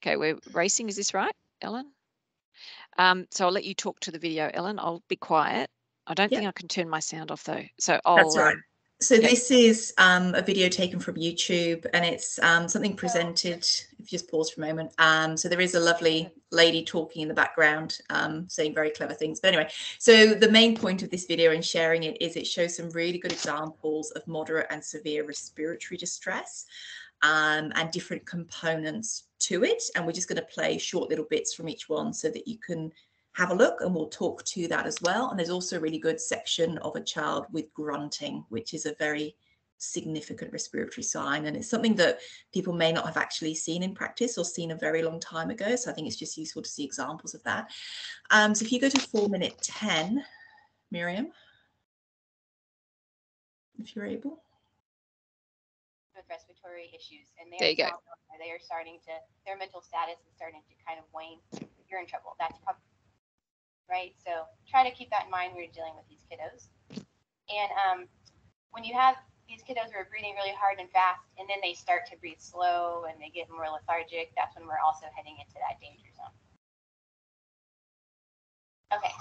Okay, we're racing. Is this right, Ellen? So I'll let you talk to the video, Ellen. I'll be quiet. I don't think I can turn my sound off though. So That's right. So this is a video taken from YouTube, and it's something presented. If you just pause for a moment. So there is a lovely lady talking in the background, saying very clever things. But anyway, so the main point of this video and sharing it is it shows some really good examples of moderate and severe respiratory distress, and different components to it. And we're just going to play short little bits from each one so that you can have a look, and we'll talk to that as well. And there's also a really good section of a child with grunting, which is a very significant respiratory sign. And it's something that people may not have actually seen in practice or seen a very long time ago. So I think it's just useful to see examples of that. So if you go to 4minute 10, Miriam, if you're able. With respiratory issues, and there you go. They are starting to, their mental status is starting to kind of wane. You're in trouble. That's probably right. So try to keep that in mind when you're dealing with these kiddos. And when you have these kiddos who are breathing really hard and fast, and then they start to breathe slow and they get more lethargic, that's when we're also heading into that danger zone. Okay.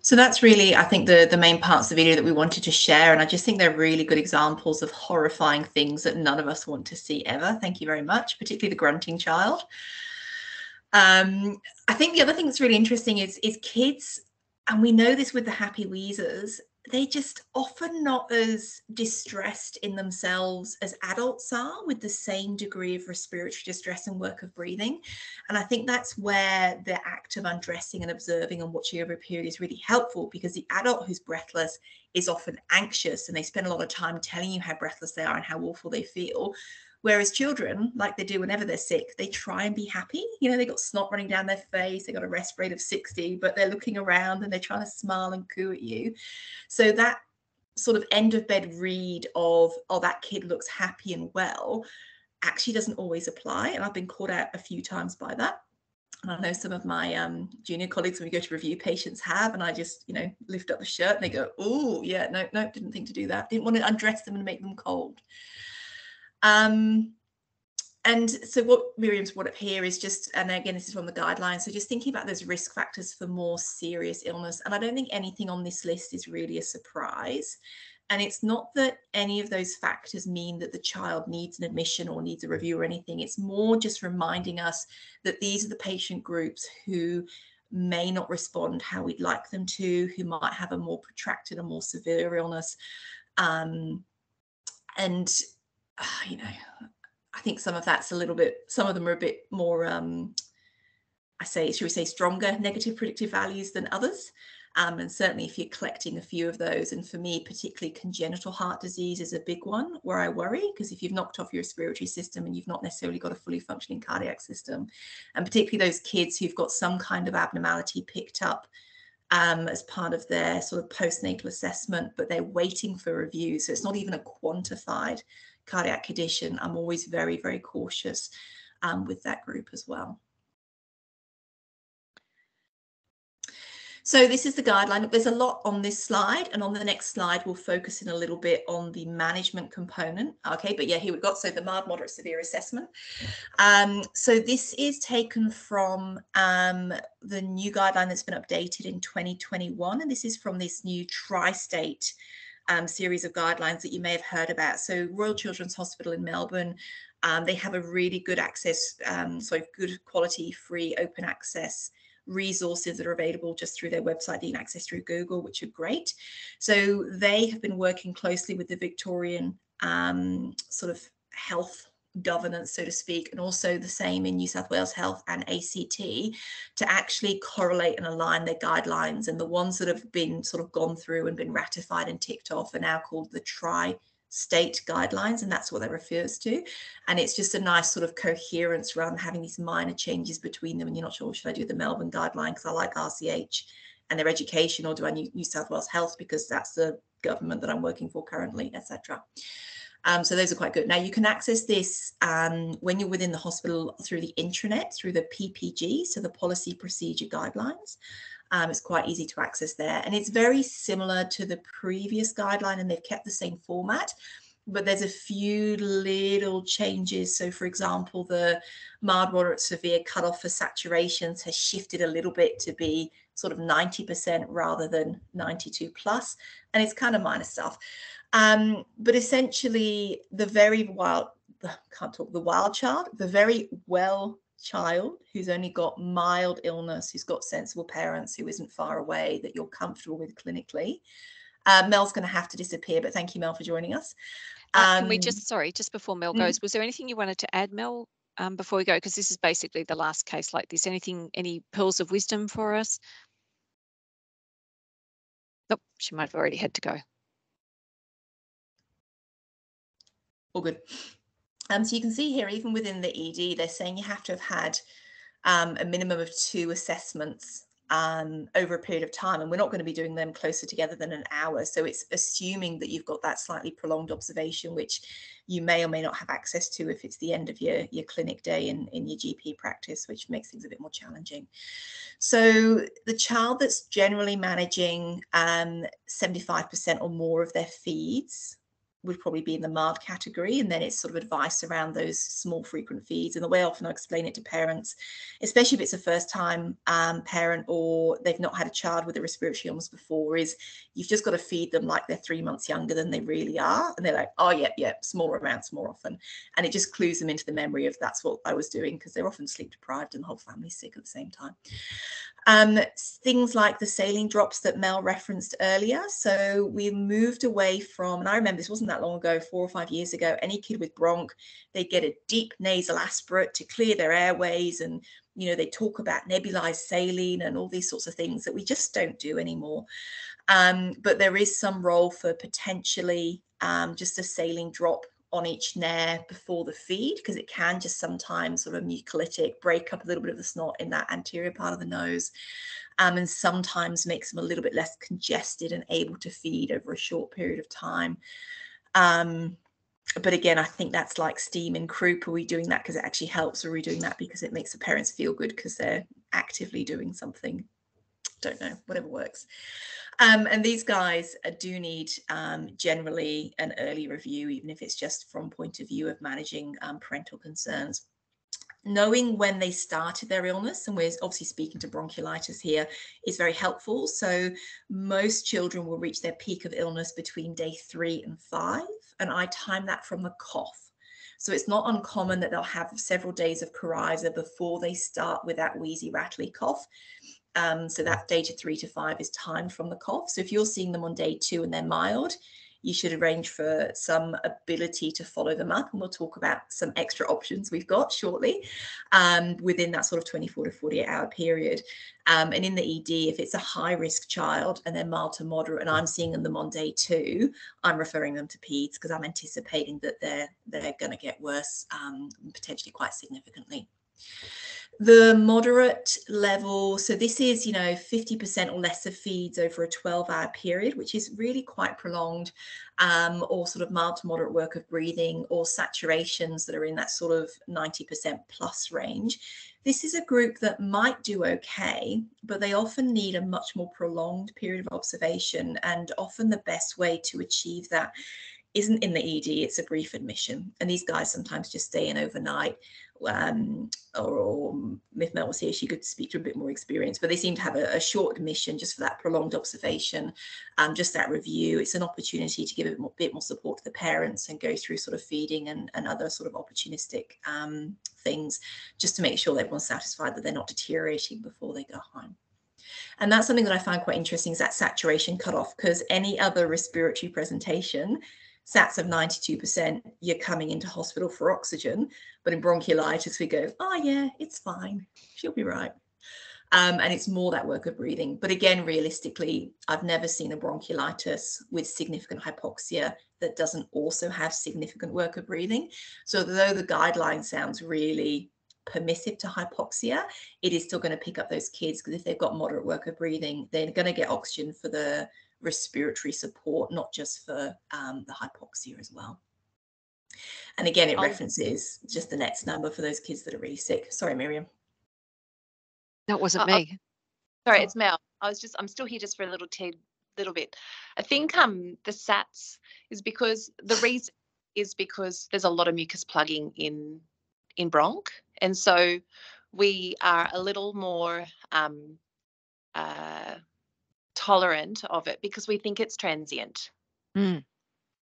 So that's really, I think, the main parts of the video that we wanted to share. And I just think they're really good examples of horrifying things that none of us want to see ever. Thank you very much, particularly the grunting child. I think the other thing that's really interesting is kids, and we know this with the happy wheezers, they just often not as distressed in themselves as adults are, with the same degree of respiratory distress and work of breathing. And I think that's where the act of undressing and observing and watching over a period is really helpful, because the adult who's breathless is often anxious and they spend a lot of time telling you how breathless they are and how awful they feel. Whereas children, like they do whenever they're sick, they try and be happy. You know, they got snot running down their face, they got a rest rate of 60, but they're looking around and they're trying to smile and coo at you. So that sort of end of bed read of, oh, that kid looks happy and well, actually doesn't always apply. And I've been caught out a few times by that. And I know some of my junior colleagues, when we go to review patients, have, and I just, you know, lift up the shirt and they go, oh, yeah, no, didn't think to do that. Didn't want to undress them and make them cold. And so what Miriam's brought up here is just, and again, this is from the guidelines, so just thinking about those risk factors for more serious illness. And I don't think anything on this list is really a surprise. And it's not that any of those factors mean that the child needs an admission or needs a review or anything. It's more just reminding us that these are the patient groups who may not respond how we'd like them to, who might have a more protracted and more severe illness. You know, I think some of that's a little bit, some of them are a bit more, should we say, stronger negative predictive values than others. And certainly if you're collecting a few of those, and for me, particularly congenital heart disease is a big one where I worry, because if you've knocked off your respiratory system and you've not necessarily got a fully functioning cardiac system, and particularly those kids who've got some kind of abnormality picked up as part of their sort of postnatal assessment, but they're waiting for review. So it's not even a quantified cardiac condition. I'm always very, very cautious with that group as well. So this is the guideline. There's a lot on this slide, and on the next slide, we'll focus in a little bit on the management component. Okay, but yeah, here we've got, so the mild, moderate, severe assessment. So this is taken from the new guideline that's been updated in 2021, and this is from this new tri-state series of guidelines that you may have heard about. So Royal Children's Hospital in Melbourne, they have a really good access, good quality, free, open access resources that are available just through their website, being accessed through Google, which are great. So they have been working closely with the Victorian sort of health governance, so to speak, and also the same in New South Wales Health and ACT, to actually correlate and align their guidelines. And the ones that have been sort of gone through and been ratified and ticked off are now called the tri-state guidelines, and that's what that refers to. And it's just a nice sort of coherence rather than having these minor changes between them and you're not sure, should I do the Melbourne guideline because I like RCH and their education, or do I New South Wales Health because that's the government that I'm working for currently, etc. So those are quite good. Now you can access this when you're within the hospital through the intranet, through the PPG, so the Policy Procedure Guidelines. It's quite easy to access there, and it's very similar to the previous guideline, and they've kept the same format, but there's a few little changes. So for example, the mild, moderate, severe cutoff for saturations has shifted a little bit to be sort of 90% rather than 92 plus, and it's kind of minor stuff. But essentially the very wild, the wild child, the very well child who's only got mild illness, who's got sensible parents, who isn't far away, that you're comfortable with clinically. Mel's going to have to disappear, but thank you, Mel, for joining us. Can we just before Mel goes, was there anything you wanted to add, Mel, before we go? Because this is basically the last case like this. Any pearls of wisdom for us? Nope, she might have already had to go. All good. So you can see here, even within the ED, they're saying you have to have had a minimum of 2 assessments over a period of time, and we're not going to be doing them closer together than an hour. So it's assuming that you've got that slightly prolonged observation, which you may or may not have access to if it's the end of your clinic day in your GP practice, which makes things a bit more challenging. So the child that's generally managing 75% or more of their feeds, would probably be in the mild category, and then it's sort of advice around those small frequent feeds. And the way often I explain it to parents, especially if it's a first time parent or they've not had a child with a respiratory illness before, is you've just got to feed them like they're 3 months younger than they really are, and they're like, oh yeah, smaller amounts more often, and it just clues them into the memory of that's what I was doing, because they're often sleep deprived and the whole family's sick at the same time. Things like the saline drops that Mel referenced earlier. So we moved away from, and I remember this wasn't that long ago, 4 or 5 years ago, any kid with bronch, they'd get a deep nasal aspirate to clear their airways, and they talk about nebulized saline and all these sorts of things that we just don't do anymore. But there is some role for potentially just a saline drop on each nair before the feed, because it can just sometimes sort of mucolytic, break up a little bit of the snot in that anterior part of the nose, and sometimes makes them a little bit less congested and able to feed over a short period of time. But again, I think that's like steam and croup. Are we doing that because it actually helps, or are we doing that because it makes the parents feel good because they're actively doing something? Don't know, whatever works. And these guys do need generally an early review, even if it's just from point of view of managing parental concerns. Knowing when they started their illness, and we're obviously speaking to bronchiolitis here, is very helpful. So most children will reach their peak of illness between day 3 and 5, and I time that from the cough. So it's not uncommon that they'll have several days of coryza before they start with that wheezy, rattly cough. So that day 3 to 5 is timed from the cough. So if you're seeing them on day 2 and they're mild, you should arrange for some ability to follow them up. And we'll talk about some extra options we've got shortly within that sort of 24 to 48 hour period. And in the ED, if it's a high risk child and they're mild to moderate and I'm seeing them on day 2, I'm referring them to peds because I'm anticipating that they're going to get worse, potentially quite significantly. The moderate level, so this is, 50% or less of feeds over a 12-hour period, which is really quite prolonged, or sort of mild to moderate work of breathing, or saturations that are in that sort of 90% plus range. This is a group that might do okay, but they often need a much more prolonged period of observation, and often the best way to achieve that isn't in the ED, it's a brief admission. And these guys sometimes just stay in overnight, or if Mel was here, she could speak to a bit more experience, but they seem to have a short admission just for that prolonged observation, just that review. It's an opportunity to give a bit more support to the parents and go through sort of feeding and other sort of opportunistic things, just to make sure that everyone's satisfied that they're not deteriorating before they go home. And that's something that I find quite interesting, is that saturation cutoff, because any other respiratory presentation, SATs of 92%, you're coming into hospital for oxygen. But in bronchiolitis, we go, oh yeah, it's fine, she'll be right. And it's more that work of breathing. But again, realistically, I've never seen a bronchiolitis with significant hypoxia that doesn't also have significant work of breathing. So though the guideline sounds really permissive to hypoxia, it is still going to pick up those kids, because if they've got moderate work of breathing, they're going to get oxygen for the respiratory support, not just for the hypoxia as well. And again, it references just the next number for those kids that are really sick. Sorry, Miriam. That wasn't me. Sorry, it's Mel. I'm still here just for a little bit. I think the SATs is because the reason is because there's a lot of mucus plugging in bronch, and so we are a little more tolerant of it because we think it's transient.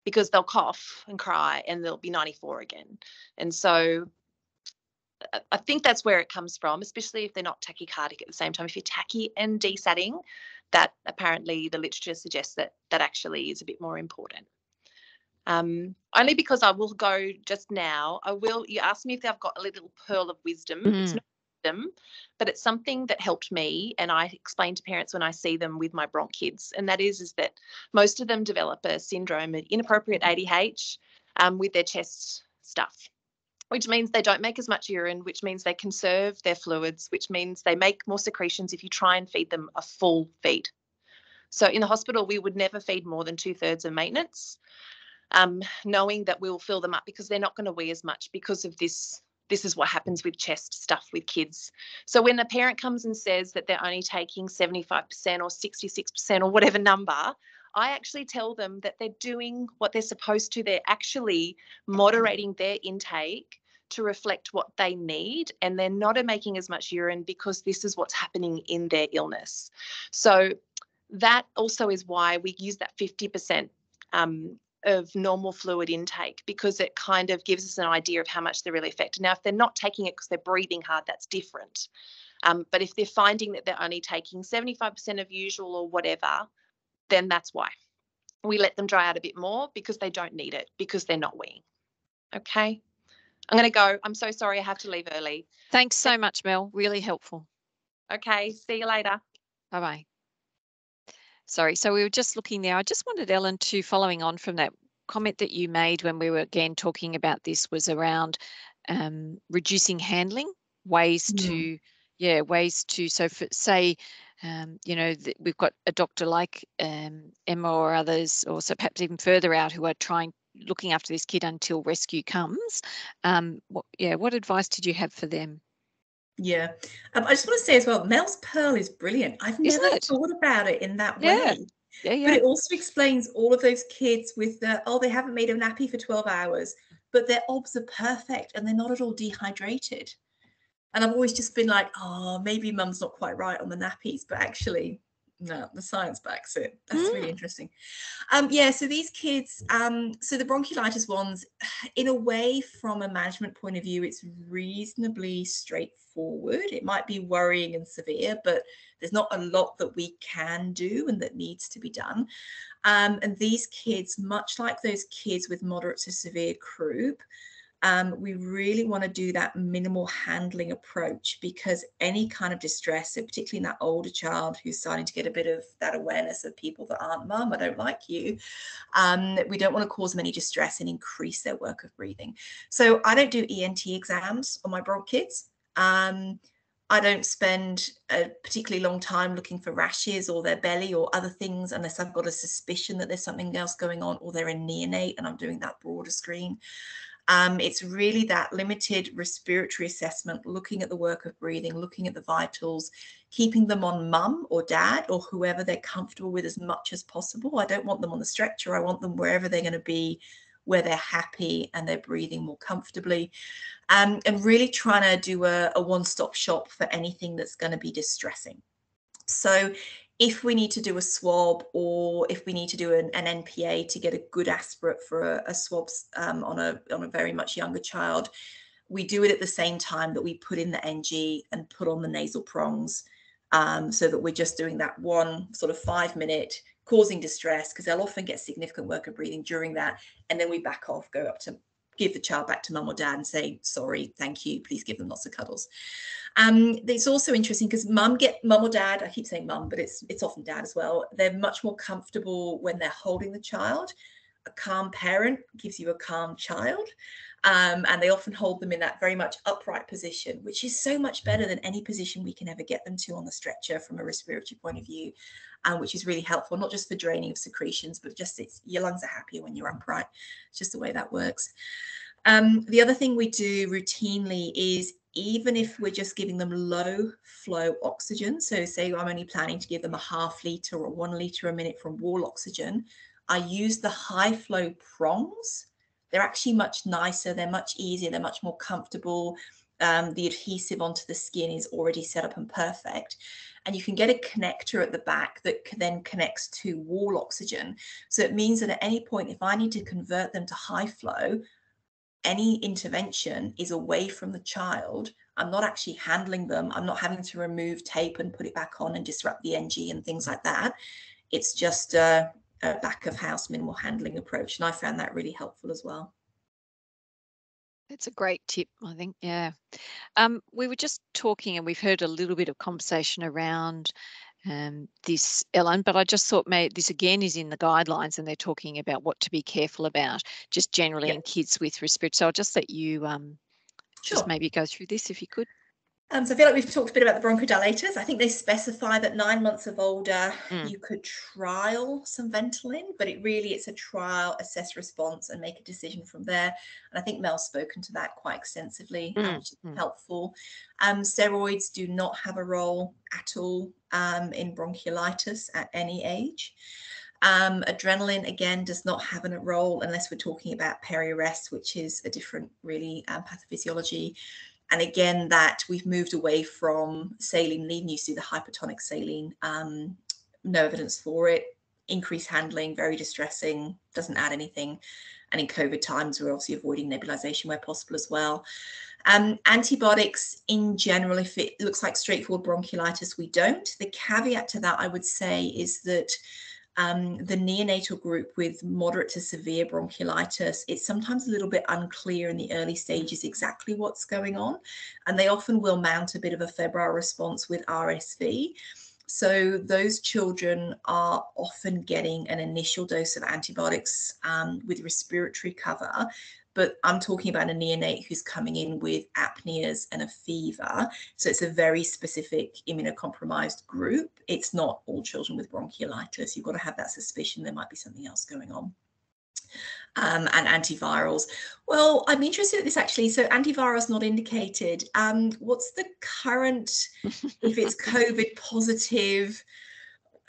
Because they'll cough and cry and they'll be 94 again. And so I think that's where it comes from, especially if they're not tachycardic at the same time. If you're tachy and desatting, that apparently the literature suggests that actually is a bit more important. Only because I will go just now. You asked me if I've got a little pearl of wisdom. It's not wisdom, but it's something that helped me, and I explain to parents when I see them with my bronch kids, and that is that most of them develop a syndrome of inappropriate ADH with their chest stuff, which means they don't make as much urine, which means they conserve their fluids, which means they make more secretions if you try and feed them a full feed. So in the hospital, we would never feed more than 2/3 of maintenance, knowing that we'll fill them up because they're not going to wee as much because of this. This is what happens with chest stuff with kids. So when a parent comes and says that they're only taking 75% or 66% or whatever number, I actually tell them that they're doing what they're supposed to. They're actually moderating their intake to reflect what they need, and they're not making as much urine because this is what's happening in their illness. So that also is why we use that 50% of normal fluid intake, because it kind of gives us an idea of how much they're really affected. Now, if they're not taking it because they're breathing hard, that's different. But if they're finding that they're only taking 75% of usual or whatever, then that's why. We let them dry out a bit more because they don't need it, because they're not weeing. Okay. I'm going to go. I'm so sorry I have to leave early. Thanks so much, Mel. Really helpful. Okay. See you later. Bye-bye. Sorry, so we were just looking there. I just wanted Ellen to, following on from that comment that you made when we were again talking about this, was around reducing handling, ways to, so for, say, you know, we've got a doctor like Emma or others, or so perhaps even further out, who are looking after this kid until rescue comes. What advice did you have for them? Yeah, I just want to say as well, Mel's Pearl is brilliant. I've never thought about it in that way. But it also explains all of those kids with the, they haven't made a nappy for 12 hours, but their obs are perfect and they're not at all dehydrated. And I've always just been like, maybe mum's not quite right on the nappies, but actually, no, the science backs it. That's really interesting. So these kids, so the bronchiolitis ones, in a way, from a management point of view, it's reasonably straightforward. It might be worrying and severe, but there's not a lot that we can do and that needs to be done. And these kids, much like those kids with moderate to severe croup, we really want to do that minimal handling approach, because any kind of distress, so particularly in that older child who's starting to get a bit of that awareness of people that aren't mum, I don't like you, we don't want to cause them any distress and increase their work of breathing. So I don't do ENT exams on my bronch kids. I don't spend a particularly long time looking for rashes or their belly or other things unless I've got a suspicion that there's something else going on, or they're a neonate and I'm doing that broader screen. It's really that limited respiratory assessment, looking at the work of breathing, looking at the vitals, keeping them on mum or dad or whoever they're comfortable with as much as possible. I don't want them on the stretcher. I want them wherever they're going to be, where they're happy and they're breathing more comfortably. And really trying to do a one-stop shop for anything that's going to be distressing. So if we need to do a swab, or if we need to do an NPA to get a good aspirate for a swab on a very much younger child, we do it at the same time that we put in the NG and put on the nasal prongs, so that we're just doing that one sort of 5-minute causing distress, because they'll often get significant work of breathing during that, and then we back off, go up to give the child back to mum or dad and say, sorry, thank you, please give them lots of cuddles. It's also interesting because mum or dad, I keep saying mum, but it's often dad as well. They're much more comfortable when they're holding the child. A calm parent gives you a calm child. And they often hold them in that very much upright position, which is so much better than any position we can ever get them to on the stretcher from a respiratory point of view, which is really helpful, not just for draining of secretions, but just your lungs are happier when you're upright. It's just the way that works. The other thing we do routinely is, even if we're just giving them low flow oxygen, so say I'm only planning to give them a 0.5 litre or 1 litre a minute from wall oxygen, I use the high flow prongs. They're actually much nicer, they're much easier, they're much more comfortable. The adhesive onto the skin is already set up and perfect. And you can get a connector at the back that then connects to wall oxygen. So it means that at any point, if I need to convert them to high flow, any intervention is away from the child. I'm not actually handling them. I'm not having to remove tape and put it back on and disrupt the NG and things like that. It's just a back of house minimal handling approach. And I found that really helpful as well. That's a great tip, I think. Yeah. We were just talking, and we've heard a little bit of conversation around this, Ellen, but I just thought this again is in the guidelines, and they're talking about what to be careful about just generally in kids with respiratory. So I'll just let you just maybe go through this if you could. So I feel like we've talked a bit about the bronchodilators. I think they specify that 9 months of older, you could trial some Ventolin, but it's a trial, assess response and make a decision from there. And I think Mel's spoken to that quite extensively, which is helpful. Steroids do not have a role at all in bronchiolitis at any age. Adrenaline, again, does not have a role unless we're talking about peri-arrest, which is a different really pathophysiology. And again, that we've moved away from saline, leading you to the hypertonic saline. No evidence for it. Increased handling, very distressing, doesn't add anything. And in COVID times, we're obviously avoiding nebulization where possible as well. Antibiotics in general, if it looks like straightforward bronchiolitis, we don't. The caveat to that, I would say, is that the neonatal group with moderate to severe bronchiolitis, it's sometimes a little bit unclear in the early stages exactly what's going on. And they often will mount a bit of a febrile response with RSV. So those children are often getting an initial dose of antibiotics with respiratory cover. But I'm talking about a neonate who's coming in with apneas and a fever. So it's a very specific immunocompromised group. It's not all children with bronchiolitis. You've got to have that suspicion there might be something else going on. And antivirals. Well, I'm interested in this actually. So antivirals not indicated. What's the current, if it's COVID positive,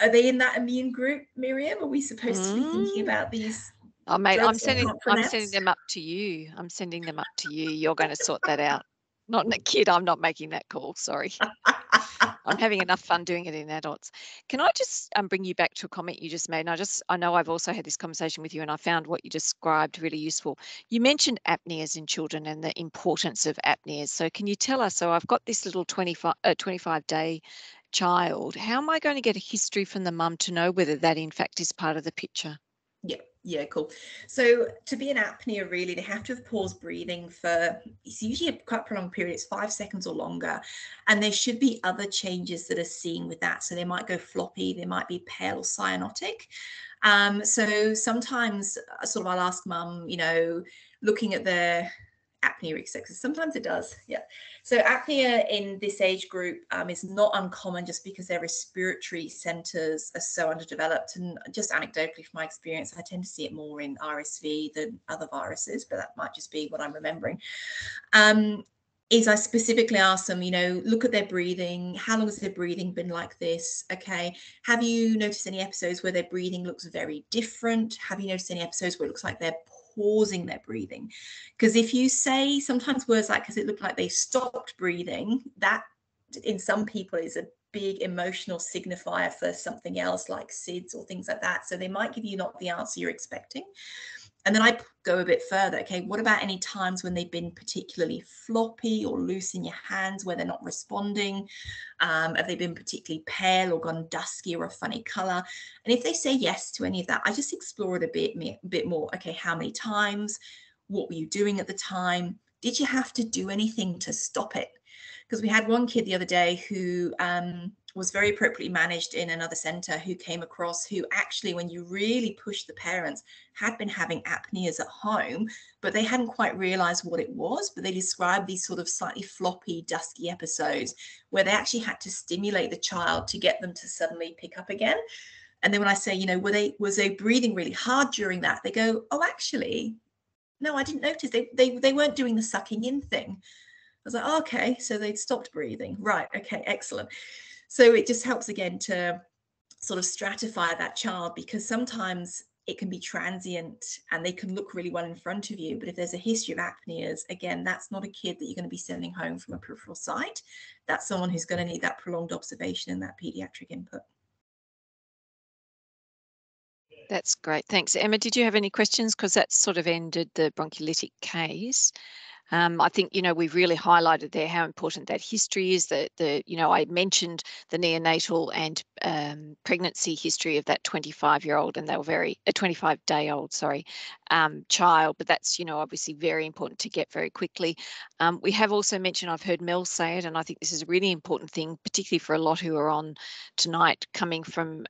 are they in that immune group, Miriam? Are we supposed to be thinking about these? Oh, mate, I'm sending them up to you. I'm sending them up to you. You're going to sort that out. Not in a kid. I'm not making that call. Sorry. I'm having enough fun doing it in adults. Can I just bring you back to a comment you just made? And I know I've also had this conversation with you, and I found what you described really useful. You mentioned apneas in children and the importance of apneas. So can you tell us? So I've got this little 25-day child. How am I going to get a history from the mum to know whether that in fact is part of the picture? Yeah, cool. So to be an apnea, really, they have to have paused breathing for, it's usually a quite prolonged period, it's 5 seconds or longer. And there should be other changes that are seen with that. So they might go floppy, they might be pale or cyanotic. So sometimes sort of I'll ask mum, you know, looking at their apnea, etc. Sometimes it does, yeah. So apnea in this age group is not uncommon just because their respiratory centers are so underdeveloped. And just anecdotally from my experience, I tend to see it more in RSV than other viruses, but that might just be what I'm remembering. Is I specifically ask them, you know, look at their breathing. How long has their breathing been like this? Okay. Have you noticed any episodes where their breathing looks very different? Have you noticed any episodes where it looks like they're pausing their breathing? Because if you say sometimes words like, because it looked like they stopped breathing, that in some people is a big emotional signifier for something else like SIDS or things like that. So they might give you not the answer you're expecting. And then I go a bit further. Okay, what about any times when they've been particularly floppy or loose in your hands where they're not responding? Have they been particularly pale or gone dusky or a funny color? And if they say yes to any of that, I just explore it a bit more. Okay, how many times? What were you doing at the time? Did you have to do anything to stop it? Because we had one kid the other day who was very appropriately managed in another center who came across who actually, when you really pushed the parents, had been having apneas at home, but they hadn't quite realized what it was. But they described these sort of slightly floppy, dusky episodes where they actually had to stimulate the child to get them to suddenly pick up again. And then when I say, you know, was they breathing really hard during that? They go, oh, actually, no, I didn't notice. They weren't doing the sucking in thing. I was like, oh, okay, so they'd stopped breathing. Right, okay, excellent. So it just helps again to sort of stratify that child, because sometimes it can be transient and they can look really well in front of you. But if there's a history of apneas, again, that's not a kid that you're going to be sending home from a peripheral site. That's someone who's going to need that prolonged observation and that paediatric input. That's great. Thanks. Emma, did you have any questions? Because that sort of ended the broncholytic case. I think, you know, we've really highlighted there how important that history is. You know, I mentioned the neonatal and pregnancy history of that 25-year-old, and they were a 25-day-old, child. But that's, you know, obviously very important to get very quickly. We have also mentioned, I've heard Mel say it, and I think this is a really important thing, particularly for a lot who are on tonight coming from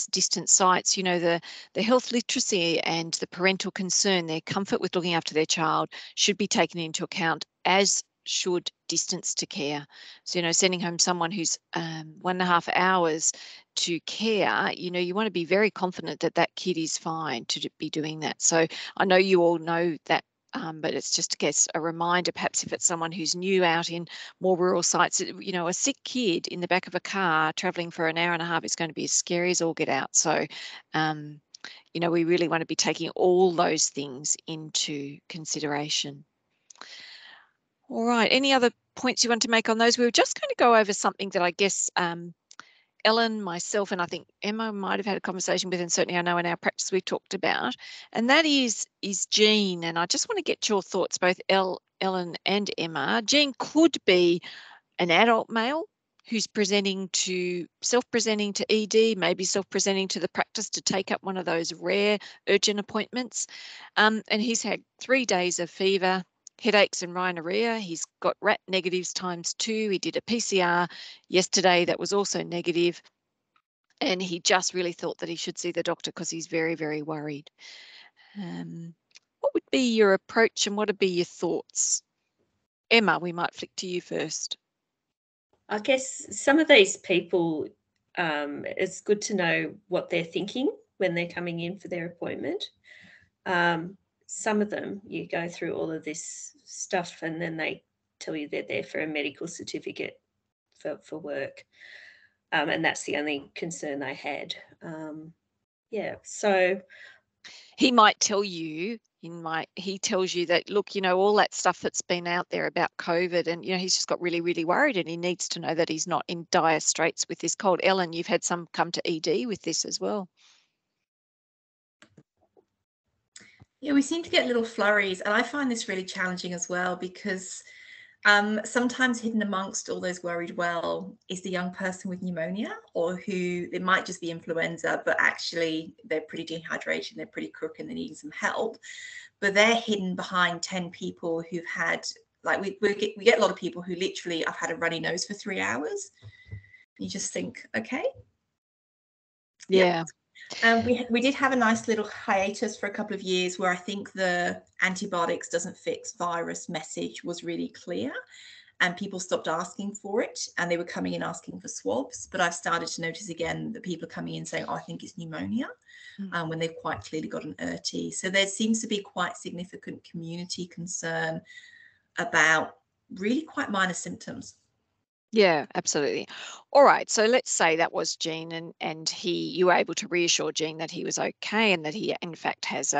distant sites. You know, the health literacy and the parental concern, their comfort with looking after their child should be taken into account, as should distance to care. So, you know, sending home someone who's 1.5 hours to care, you know, you want to be very confident that that kid is fine to be doing that. So I know you all know that, but it's just, I guess, a reminder, perhaps if it's someone who's new out in more rural sites, you know, a sick kid in the back of a car traveling for 1.5 hours is going to be as scary as all get out. So you know, we really want to be taking all those things into consideration. All right, any other points you want to make on those? We were just going to go over something that I guess Ellen, myself, and I think Emma might have had a conversation with, and certainly I know in our practice we've talked about, and that is Jean. And I just want to get your thoughts, both Ellen and Emma. Jean could be an adult male who's self-presenting to ED, maybe self-presenting to the practice to take up one of those rare urgent appointments. And he's had 3 days of fever, headaches and rhinorrhea. He's got RAT negatives ×2. He did a PCR yesterday that was also negative. And he just really thought that he should see the doctor because he's very, very worried. What would be your approach and what would be your thoughts? Emma, we might flick to you first. I guess some of these people, it's good to know what they're thinking when they're coming in for their appointment. Some of them, you go through all of this stuff and then they tell you they're there for a medical certificate for work. And that's the only concern they had. Yeah, so he might tell you, he tells you that, look, you know, all that stuff that's been out there about COVID, and, you know, he's just got really, really worried and he needs to know that he's not in dire straits with this cold. Ellen, you've had some come to ED with this as well. Yeah, we seem to get little flurries, and I find this really challenging as well because sometimes hidden amongst all those worried well is the young person with pneumonia, or who it might just be influenza, but actually they're pretty dehydrated, they're pretty crook and they're needing some help. But they're hidden behind 10 people who've had, like we get a lot of people who literally, I've had a runny nose for 3 hours. You just think, okay. Yeah. We did have a nice little hiatus for a couple of years where I think the antibiotics doesn't fix virus message was really clear and people stopped asking for it and they were coming in asking for swabs. But I've started to notice again that people are coming in saying, oh, I think it's pneumonia, when they've quite clearly got an ERT. So there seems to be quite significant community concern about really quite minor symptoms. Yeah, absolutely. All right. So let's say that was Jean and you were able to reassure Jean that he was okay and that he in fact has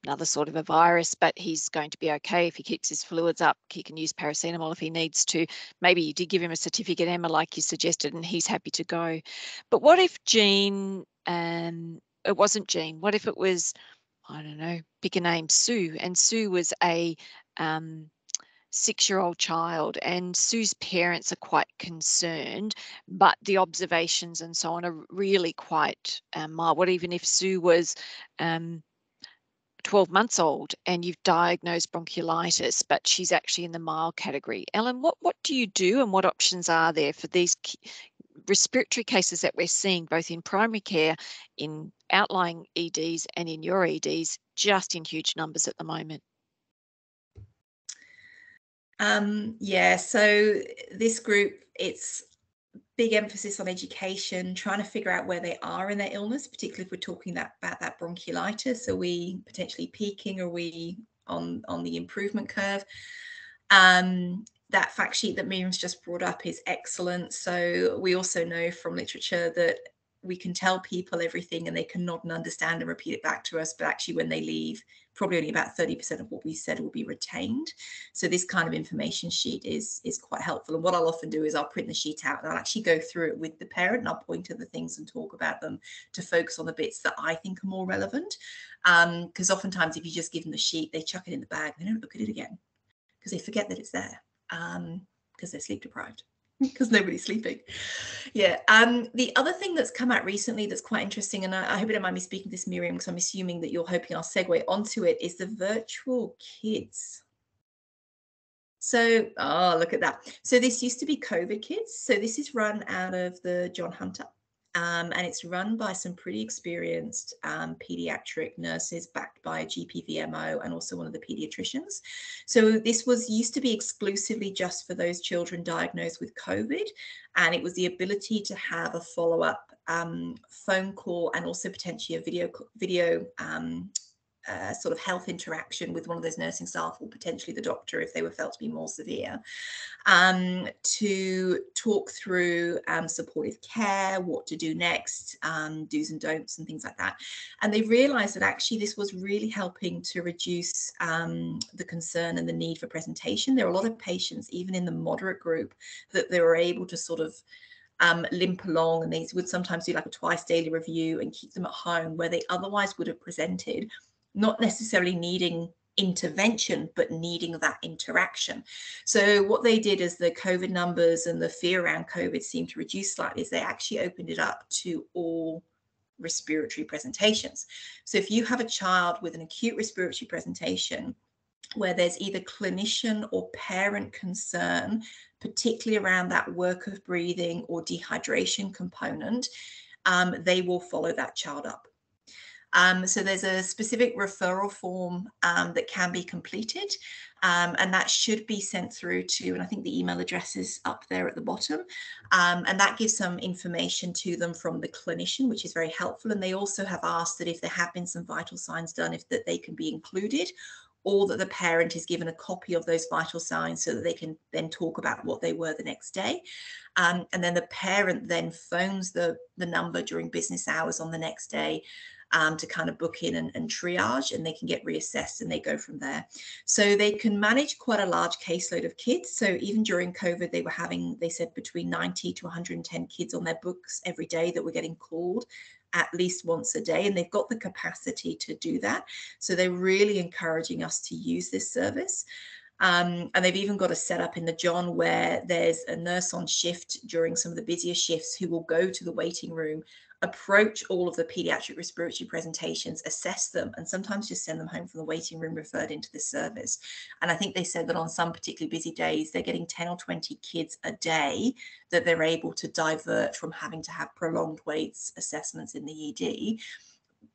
another sort of a virus, but he's going to be okay if he keeps his fluids up. He can use paracetamol if he needs to. Maybe you did give him a certificate, Emma, like you suggested, and he's happy to go. But what if Jean, it wasn't Jean, what if it was, I don't know, pick a name, Sue, and Sue was a 6-year-old child, and Sue's parents are quite concerned, but the observations and so on are really quite mild. What even if Sue was 12 months old and you've diagnosed bronchiolitis, but she's actually in the mild category? Ellen, what do you do and what options are there for these respiratory cases that we're seeing both in primary care, in outlying EDs and in your EDs, just in huge numbers at the moment? Yeah, so this group, it's big emphasis on education, trying to figure out where they are in their illness, particularly if we're talking about that bronchiolitis. Are we potentially peaking? Are we on the improvement curve? That fact sheet that Miriam's just brought up is excellent. So we also know from literature that we can tell people everything and they can nod and understand and repeat it back to us, but actually when they leave, probably only about 30% of what we said will be retained. So this kind of information sheet is quite helpful. And what I'll often do is I'll print the sheet out and I'll actually go through it with the parent and I'll point to the things and talk about them to focus on the bits that I think are more relevant. Because oftentimes if you just give them the sheet, they chuck it in the bag, they don't look at it again because they forget that it's there because they're sleep deprived. Because nobody's sleeping. Yeah. The other thing that's come out recently that's quite interesting, and I hope you don't mind me speaking this, Miriam, because I'm assuming that you're hoping I'll segue onto it, is the virtual kids. So, oh, look at that. So this used to be COVID kids. So this is run out of the John Hunter. And it's run by some pretty experienced paediatric nurses backed by a GP VMO and also one of the paediatricians. So this used to be exclusively just for those children diagnosed with COVID. And it was the ability to have a follow-up phone call and also potentially a video sort of health interaction with one of those nursing staff or potentially the doctor if they were felt to be more severe, to talk through supportive care, what to do next, do's and don'ts and things like that. And they realized that actually this was really helping to reduce the concern and the need for presentation. There are a lot of patients, even in the moderate group, that they were able to sort of limp along, and they would sometimes do like a twice daily review and keep them at home where they otherwise would have presented, not necessarily needing intervention, but needing that interaction. So what they did as the COVID numbers and the fear around COVID seemed to reduce slightly is they actually opened it up to all respiratory presentations. So if you have a child with an acute respiratory presentation where there's either clinician or parent concern, particularly around that work of breathing or dehydration component, they will follow that child up. So there's a specific referral form that can be completed, and that should be sent through to, and I think the email address is up there at the bottom, and that gives some information to them from the clinician, which is very helpful. And they also have asked that if there have been some vital signs done, if that they can be included, or that the parent is given a copy of those vital signs so that they can then talk about what they were the next day. And then the parent then phones the number during business hours on the next day to kind of book in and triage, and they can get reassessed and they go from there. So they can manage quite a large caseload of kids. So even during COVID, they were having, they said, between 90 to 110 kids on their books every day that were getting called at least once a day, and they've got the capacity to do that. So they're really encouraging us to use this service. And they've even got a setup in the John where there's a nurse on shift during some of the busier shifts who will go to the waiting room, approach all of the paediatric respiratory presentations, assess them, and sometimes just send them home from the waiting room referred into this service. And I think they said that on some particularly busy days, they're getting 10 or 20 kids a day that they're able to divert from having to have prolonged waits assessments in the ED,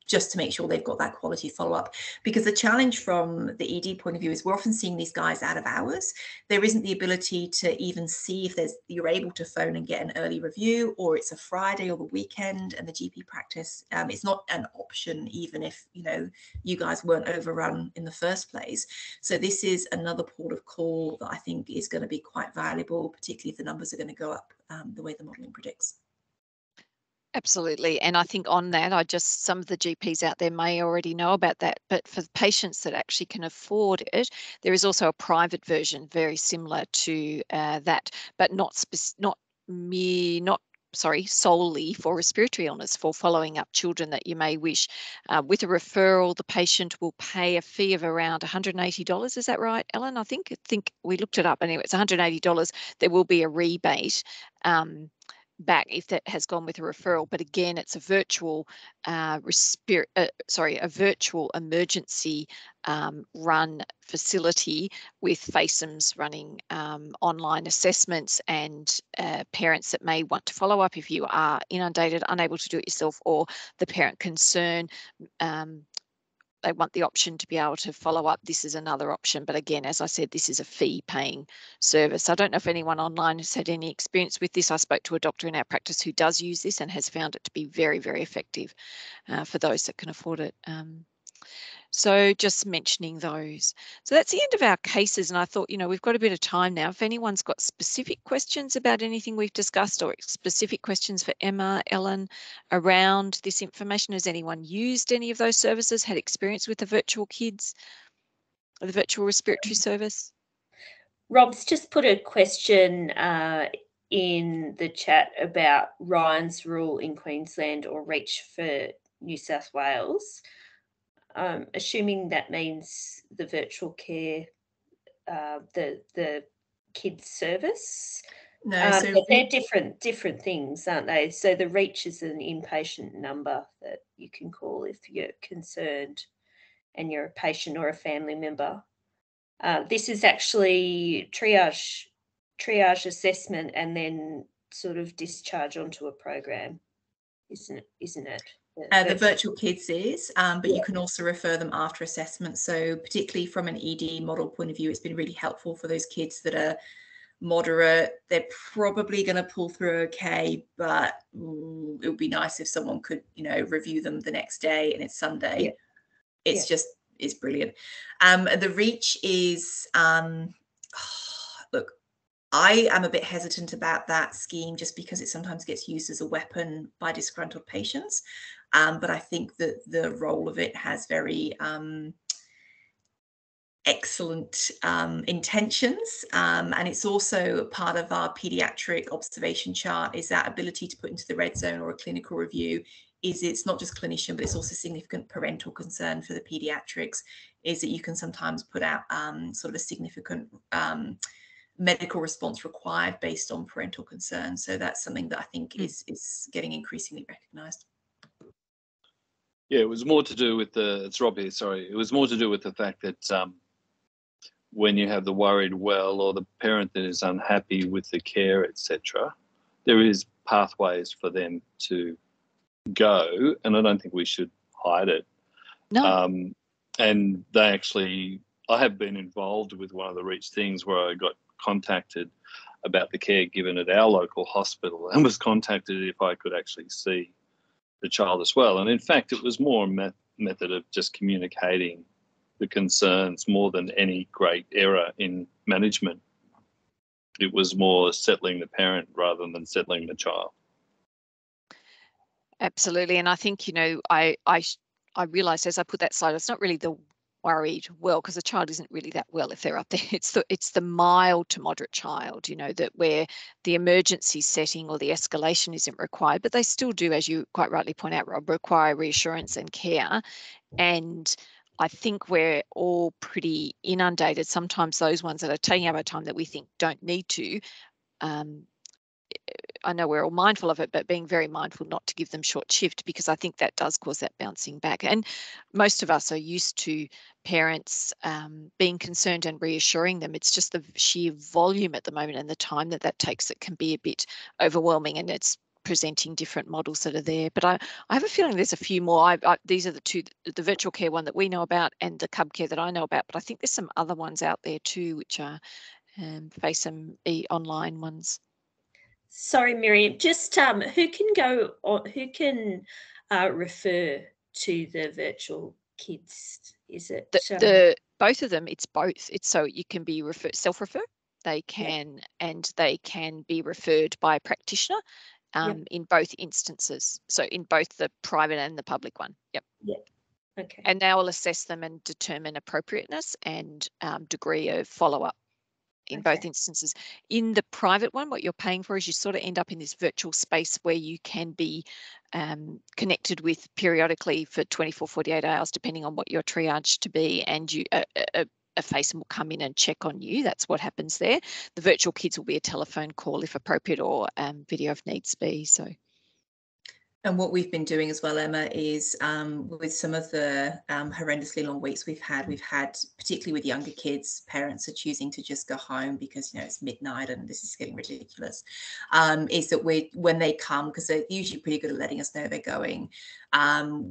just to make sure they've got that quality follow-up. Because the challenge from the ED point of view is we're often seeing these guys out of hours. There isn't the ability to even see if you're able to phone and get an early review, or it's a Friday or the weekend and the GP practice. It's not an option, even if, you know, you guys weren't overrun in the first place. So this is another port of call that I think is going to be quite valuable, particularly if the numbers are going to go up the way the modelling predicts. Absolutely. And I think on that, some of the GPs out there may already know about that, but for the patients that actually can afford it, there is also a private version very similar to that, but not solely for respiratory illness, for following up children that you may wish. With a referral, the patient will pay a fee of around $180. Is that right, Ellen? I think we looked it up. Anyway, it's $180. There will be a rebate back if that has gone with a referral, but again, it's a virtual a virtual emergency run facility with FACEMs running online assessments, and parents that may want to follow up if you are inundated, unable to do it yourself, or the parent concern, they want the option to be able to follow up. This is another option. But again, as I said, this is a fee-paying service. I don't know if anyone online has had any experience with this. I spoke to a doctor in our practice who does use this and has found it to be very, very effective for those that can afford it. So just mentioning those. So that's the end of our cases. And I thought, you know, we've got a bit of time now. If anyone's got specific questions about anything we've discussed, or specific questions for Emma, Ellen, around this information, has anyone used any of those services, had experience with the virtual kids, or the virtual respiratory service? Rob's just put a question in the chat about Ryan's rule in Queensland or reach for New South Wales. Assuming that means the virtual care, the kids service. No, so they're different things, aren't they? So the reach is an inpatient number that you can call if you're concerned and you're a patient or a family member. This is actually triage assessment and then sort of discharge onto a program, isn't it? The virtual kids is, but you can also refer them after assessment. So particularly from an ED model point of view, it's been really helpful for those kids that are moderate. They're probably going to pull through okay, but it would be nice if someone could, you know, review them the next day and it's Sunday. It's just brilliant. The reach is, look, I am a bit hesitant about that scheme just because it sometimes gets used as a weapon by disgruntled patients. But I think that the role of it has very excellent intentions, and it's also part of our paediatric observation chart, is that ability to put into the red zone or a clinical review. It's not just clinician, but it's also significant parental concern for the paediatrics, is that you can sometimes put out sort of a significant medical response required based on parental concern. So that's something that I think is getting increasingly recognised. Yeah, it was more to do with it's Rob here, sorry. It was more to do with the fact that when you have the worried well or the parent that is unhappy with the care, etc., there is pathways for them to go, and I don't think we should hide it. No. And they actually, I have been involved with one of the Reach things where I got contacted about the care given at our local hospital and was contacted if I could actually see the child as well. And in fact, it was more a method of just communicating the concerns more than any great error in management. It was more settling the parent rather than settling the child. Absolutely. And I think, I realised as I put that slide, it's not really the worried well, because the child isn't really that well if they're up there. It's the mild to moderate child, that where the emergency setting or the escalation isn't required, but they still do, as you quite rightly point out, Rob, require reassurance and care. And I think we're all pretty inundated. Sometimes those ones that are taking up our time that we think don't need to, I know we're all mindful of it, but being very mindful not to give them short shift, because I think that does cause that bouncing back. And most of us are used to parents being concerned and reassuring them. It's just the sheer volume at the moment and the time that takes that can be a bit overwhelming, and it's presenting different models that are there. But I have a feeling there's a few more. These are the two, the virtual care one that we know about and the cub care that I know about, but I think there's some other ones out there too, which are FaceTime online ones. Sorry, Miriam, just who can go or who can refer to the virtual kids? Is it both of them? It's both. It's so you can be self-refer. They can, and they can be referred by a practitioner in both instances. So in both the private and the public one. Yep. Okay. And they will assess them and determine appropriateness and degree of follow-up. In both instances. In the private one, what you're paying for is you sort of end up in this virtual space where you can be connected with periodically for 24, 48 hours, depending on what you're triaged to be, and you a FaceTime will come in and check on you. That's what happens there. The virtual kids will be a telephone call if appropriate, or video if needs be. So. And what we've been doing as well, Emma, is with some of the horrendously long weeks we've had, particularly with younger kids, parents are choosing to just go home because, it's midnight and this is getting ridiculous, is that when they come, because they're usually pretty good at letting us know they're going,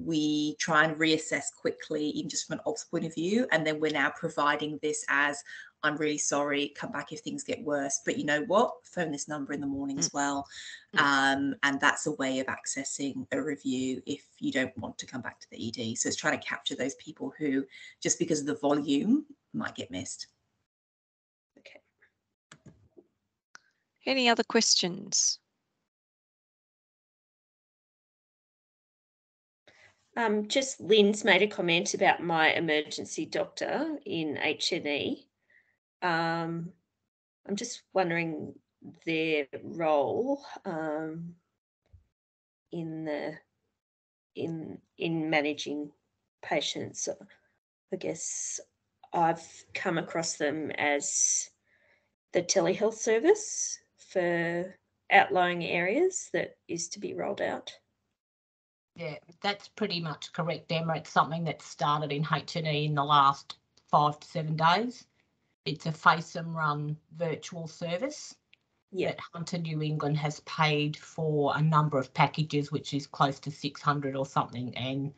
we try and reassess quickly, even just from an ops point of view. And then we're now providing this as, I'm really sorry, come back if things get worse, but you know what, phone this number in the morning as well. And that's a way of accessing a review if you don't want to come back to the ED. So it's trying to capture those people who, just because of the volume, might get missed. Okay. Any other questions? Just Lynn's made a comment about my emergency doctor in HNE. I'm just wondering their role in managing patients. I guess I've come across them as the telehealth service for outlying areas that is to be rolled out. Yeah, that's pretty much correct, Emma. It's something that started in HNE in the last 5 to 7 days. It's a FaceTime run virtual service that Hunter New England has paid for a number of packages, which is close to 600 or something, and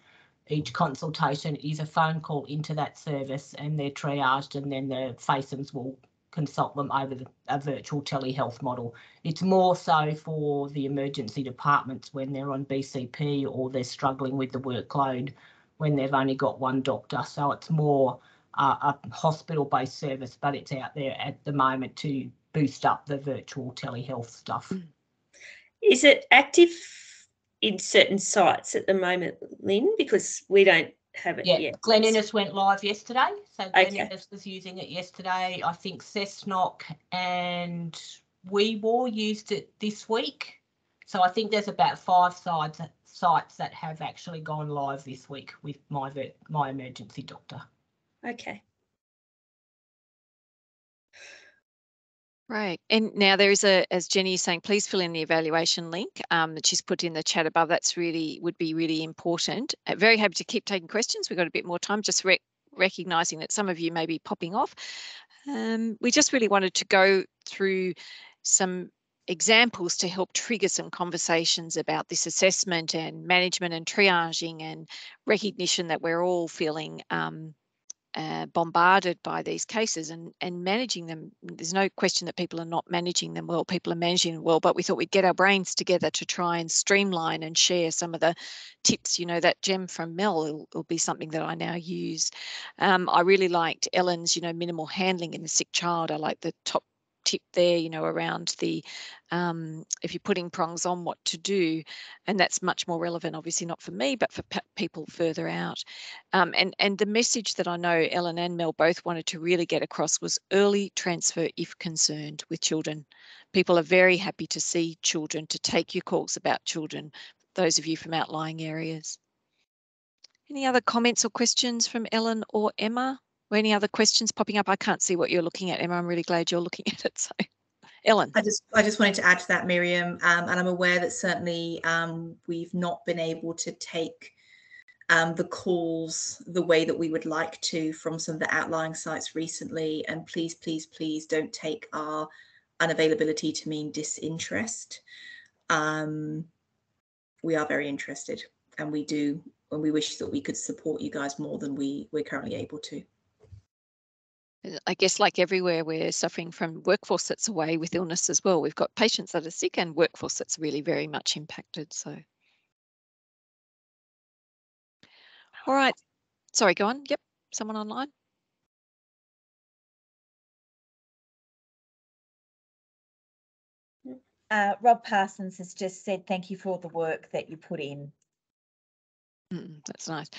each consultation is a phone call into that service, and they're triaged, and then the FaceTimes will consult them over a virtual telehealth model. It's more so for the emergency departments when they're on BCP or they're struggling with the workload when they've only got one doctor. So it's more a hospital-based service, but it's out there at the moment to boost up the virtual telehealth stuff. Is it active in certain sites at the moment, Lynn? Because we don't have it yet. Glen Innes went live yesterday. So Glen Okay. Innes was using it yesterday. I think Cessnock and WeWar used it this week. So I think there's about 5 sites that have actually gone live this week with my emergency doctor. Okay. Right. And now there is as Jenny is saying, please fill in the evaluation link that she's put in the chat above. That's would be really important. Very happy to keep taking questions. We've got a bit more time, just recognising that some of you may be popping off. We just really wanted to go through some examples to help trigger some conversations about this assessment and management and triaging and recognition that we're all feeling bombarded by these cases and managing them. There's no question that people are not managing them well, people are managing them well, but we thought we'd get our brains together to try and streamline and share some of the tips. You know, that gem from Mel will be something that I now use. I really liked Ellen's, minimal handling in the sick child. I like the top tip there, around the if you're putting prongs on, what to do, and that's much more relevant, obviously not for me, but for people further out. And the message that I know Ellen and Mel both wanted to really get across was early transfer if concerned with children. People are very happy to see children, to take your calls about children, those of you from outlying areas. Any other comments or questions from Ellen or Emma? Or any other questions popping up? I can't see what you're looking at, Emma. I'm really glad you're looking at it. So, Ellen. I just wanted to add to that, Miriam, and I'm aware that certainly we've not been able to take the calls the way that we would like to from some of the outlying sites recently. And please, please, please don't take our unavailability to mean disinterest. We are very interested, and we wish that we could support you guys more than we're currently able to. I guess like everywhere, we're suffering from workforce that's away with illness as well. We've got patients that are sick and workforce that's really very much impacted. So, all right. Sorry, go on. Yep. Someone online. Rob Parsons has just said, thank you for all the work that you put in. That's nice.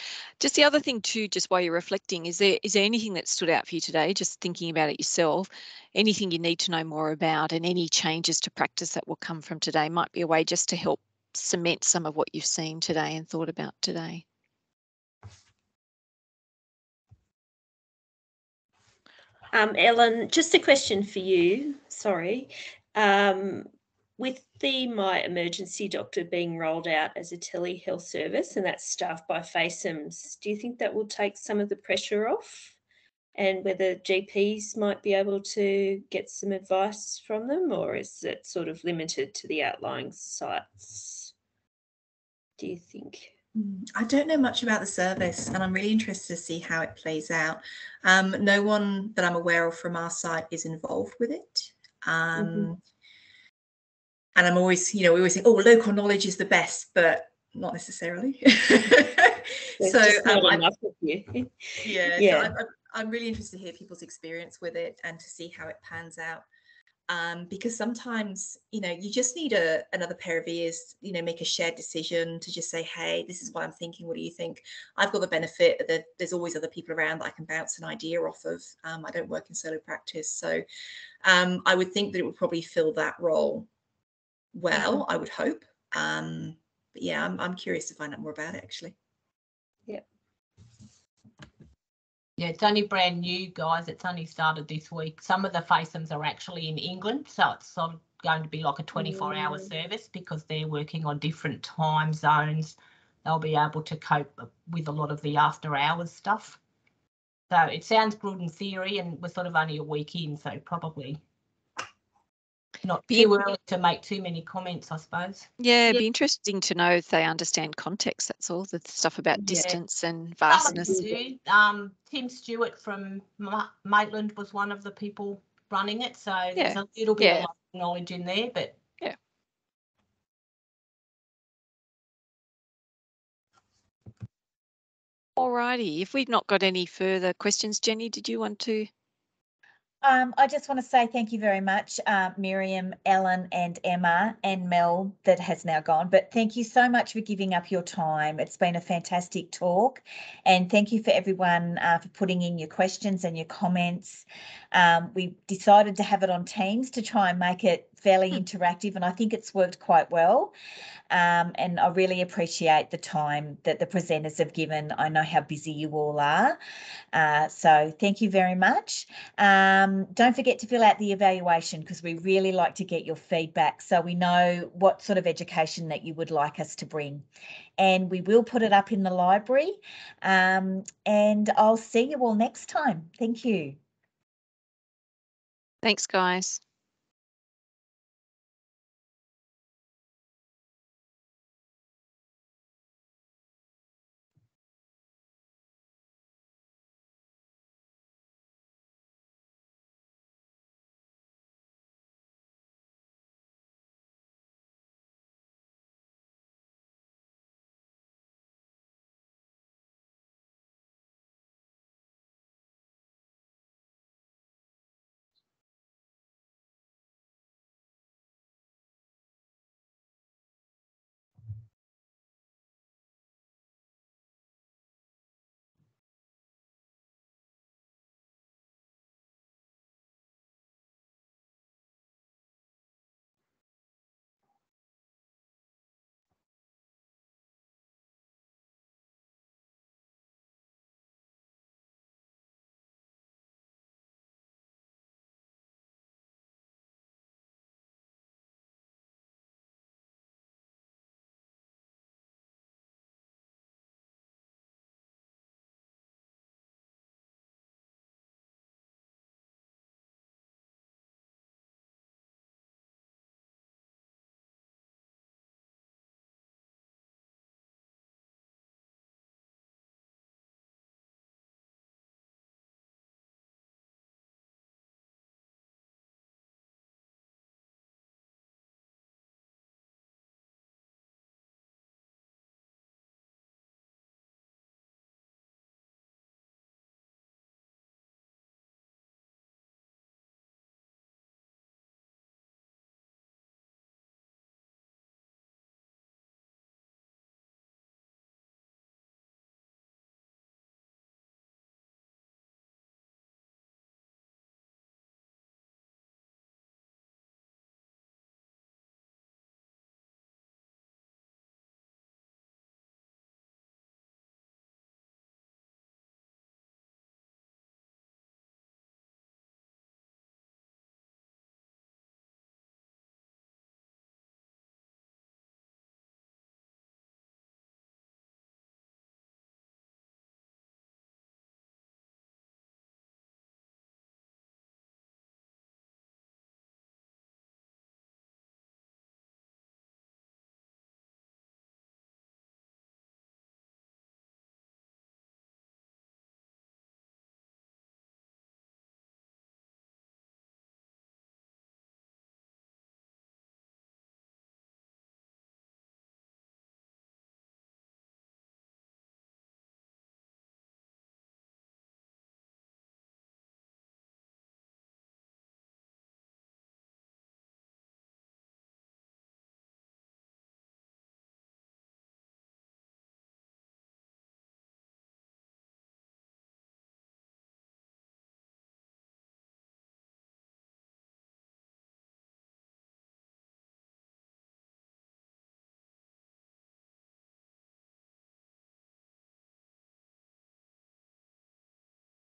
Just the other thing too, just while you're reflecting, is there anything that stood out for you today, just thinking about it yourself, anything you need to know more about, and any changes to practice that will come from today might be a way just to help cement some of what you've seen today and thought about today. Ellen, just a question for you. Sorry. With the My Emergency Doctor being rolled out as a telehealth service and that's staffed by FACEMs, do you think that will take some of the pressure off, and whether GPs might be able to get some advice from them, or is it sort of limited to the outlying sites, do you think? I don't know much about the service, and I'm really interested to see how it plays out. No one that I'm aware of from our site is involved with it. And I'm always, we always think, oh, local knowledge is the best, but not necessarily. So I'm really interested to hear people's experience with it and to see how it pans out. Because sometimes, you just need another pair of ears, make a shared decision to just say, hey, this is what I'm thinking. What do you think? I've got the benefit that there's always other people around that I can bounce an idea off of. I don't work in solo practice. So I would think that it would probably fill that role well, I would hope. But yeah, I'm curious to find out more about it, actually. Yeah, it's only brand new, guys. It's only started this week. Some of the FACEMs are actually in England, so it's sort of going to be like a 24-hour service because they're working on different time zones. They'll be able to cope with a lot of the after-hours stuff. So it sounds good in theory, and we're sort of only a week in, so probably not too early to make too many comments, I suppose. Yeah, it'd be interesting to know if they understand context. That's all, the stuff about distance and vastness. Tim Stewart from Maitland was one of the people running it, so there's a little bit of knowledge in there, but Alrighty, if we've not got any further questions, Jenny, did you want to? I just want to say thank you very much, Miriam, Ellen and Emma and Mel that has now gone. But thank you so much for giving up your time. It's been a fantastic talk. And thank you for everyone for putting in your questions and your comments. We decided to have it on Teams to try and make it fairly interactive, and I think it's worked quite well. And I really appreciate the time that the presenters have given. I know how busy you all are. So thank you very much. Don't forget to fill out the evaluation, because we really like to get your feedback so we know what sort of education that you would like us to bring. And we will put it up in the library. And I'll see you all next time. Thank you. Thanks, guys.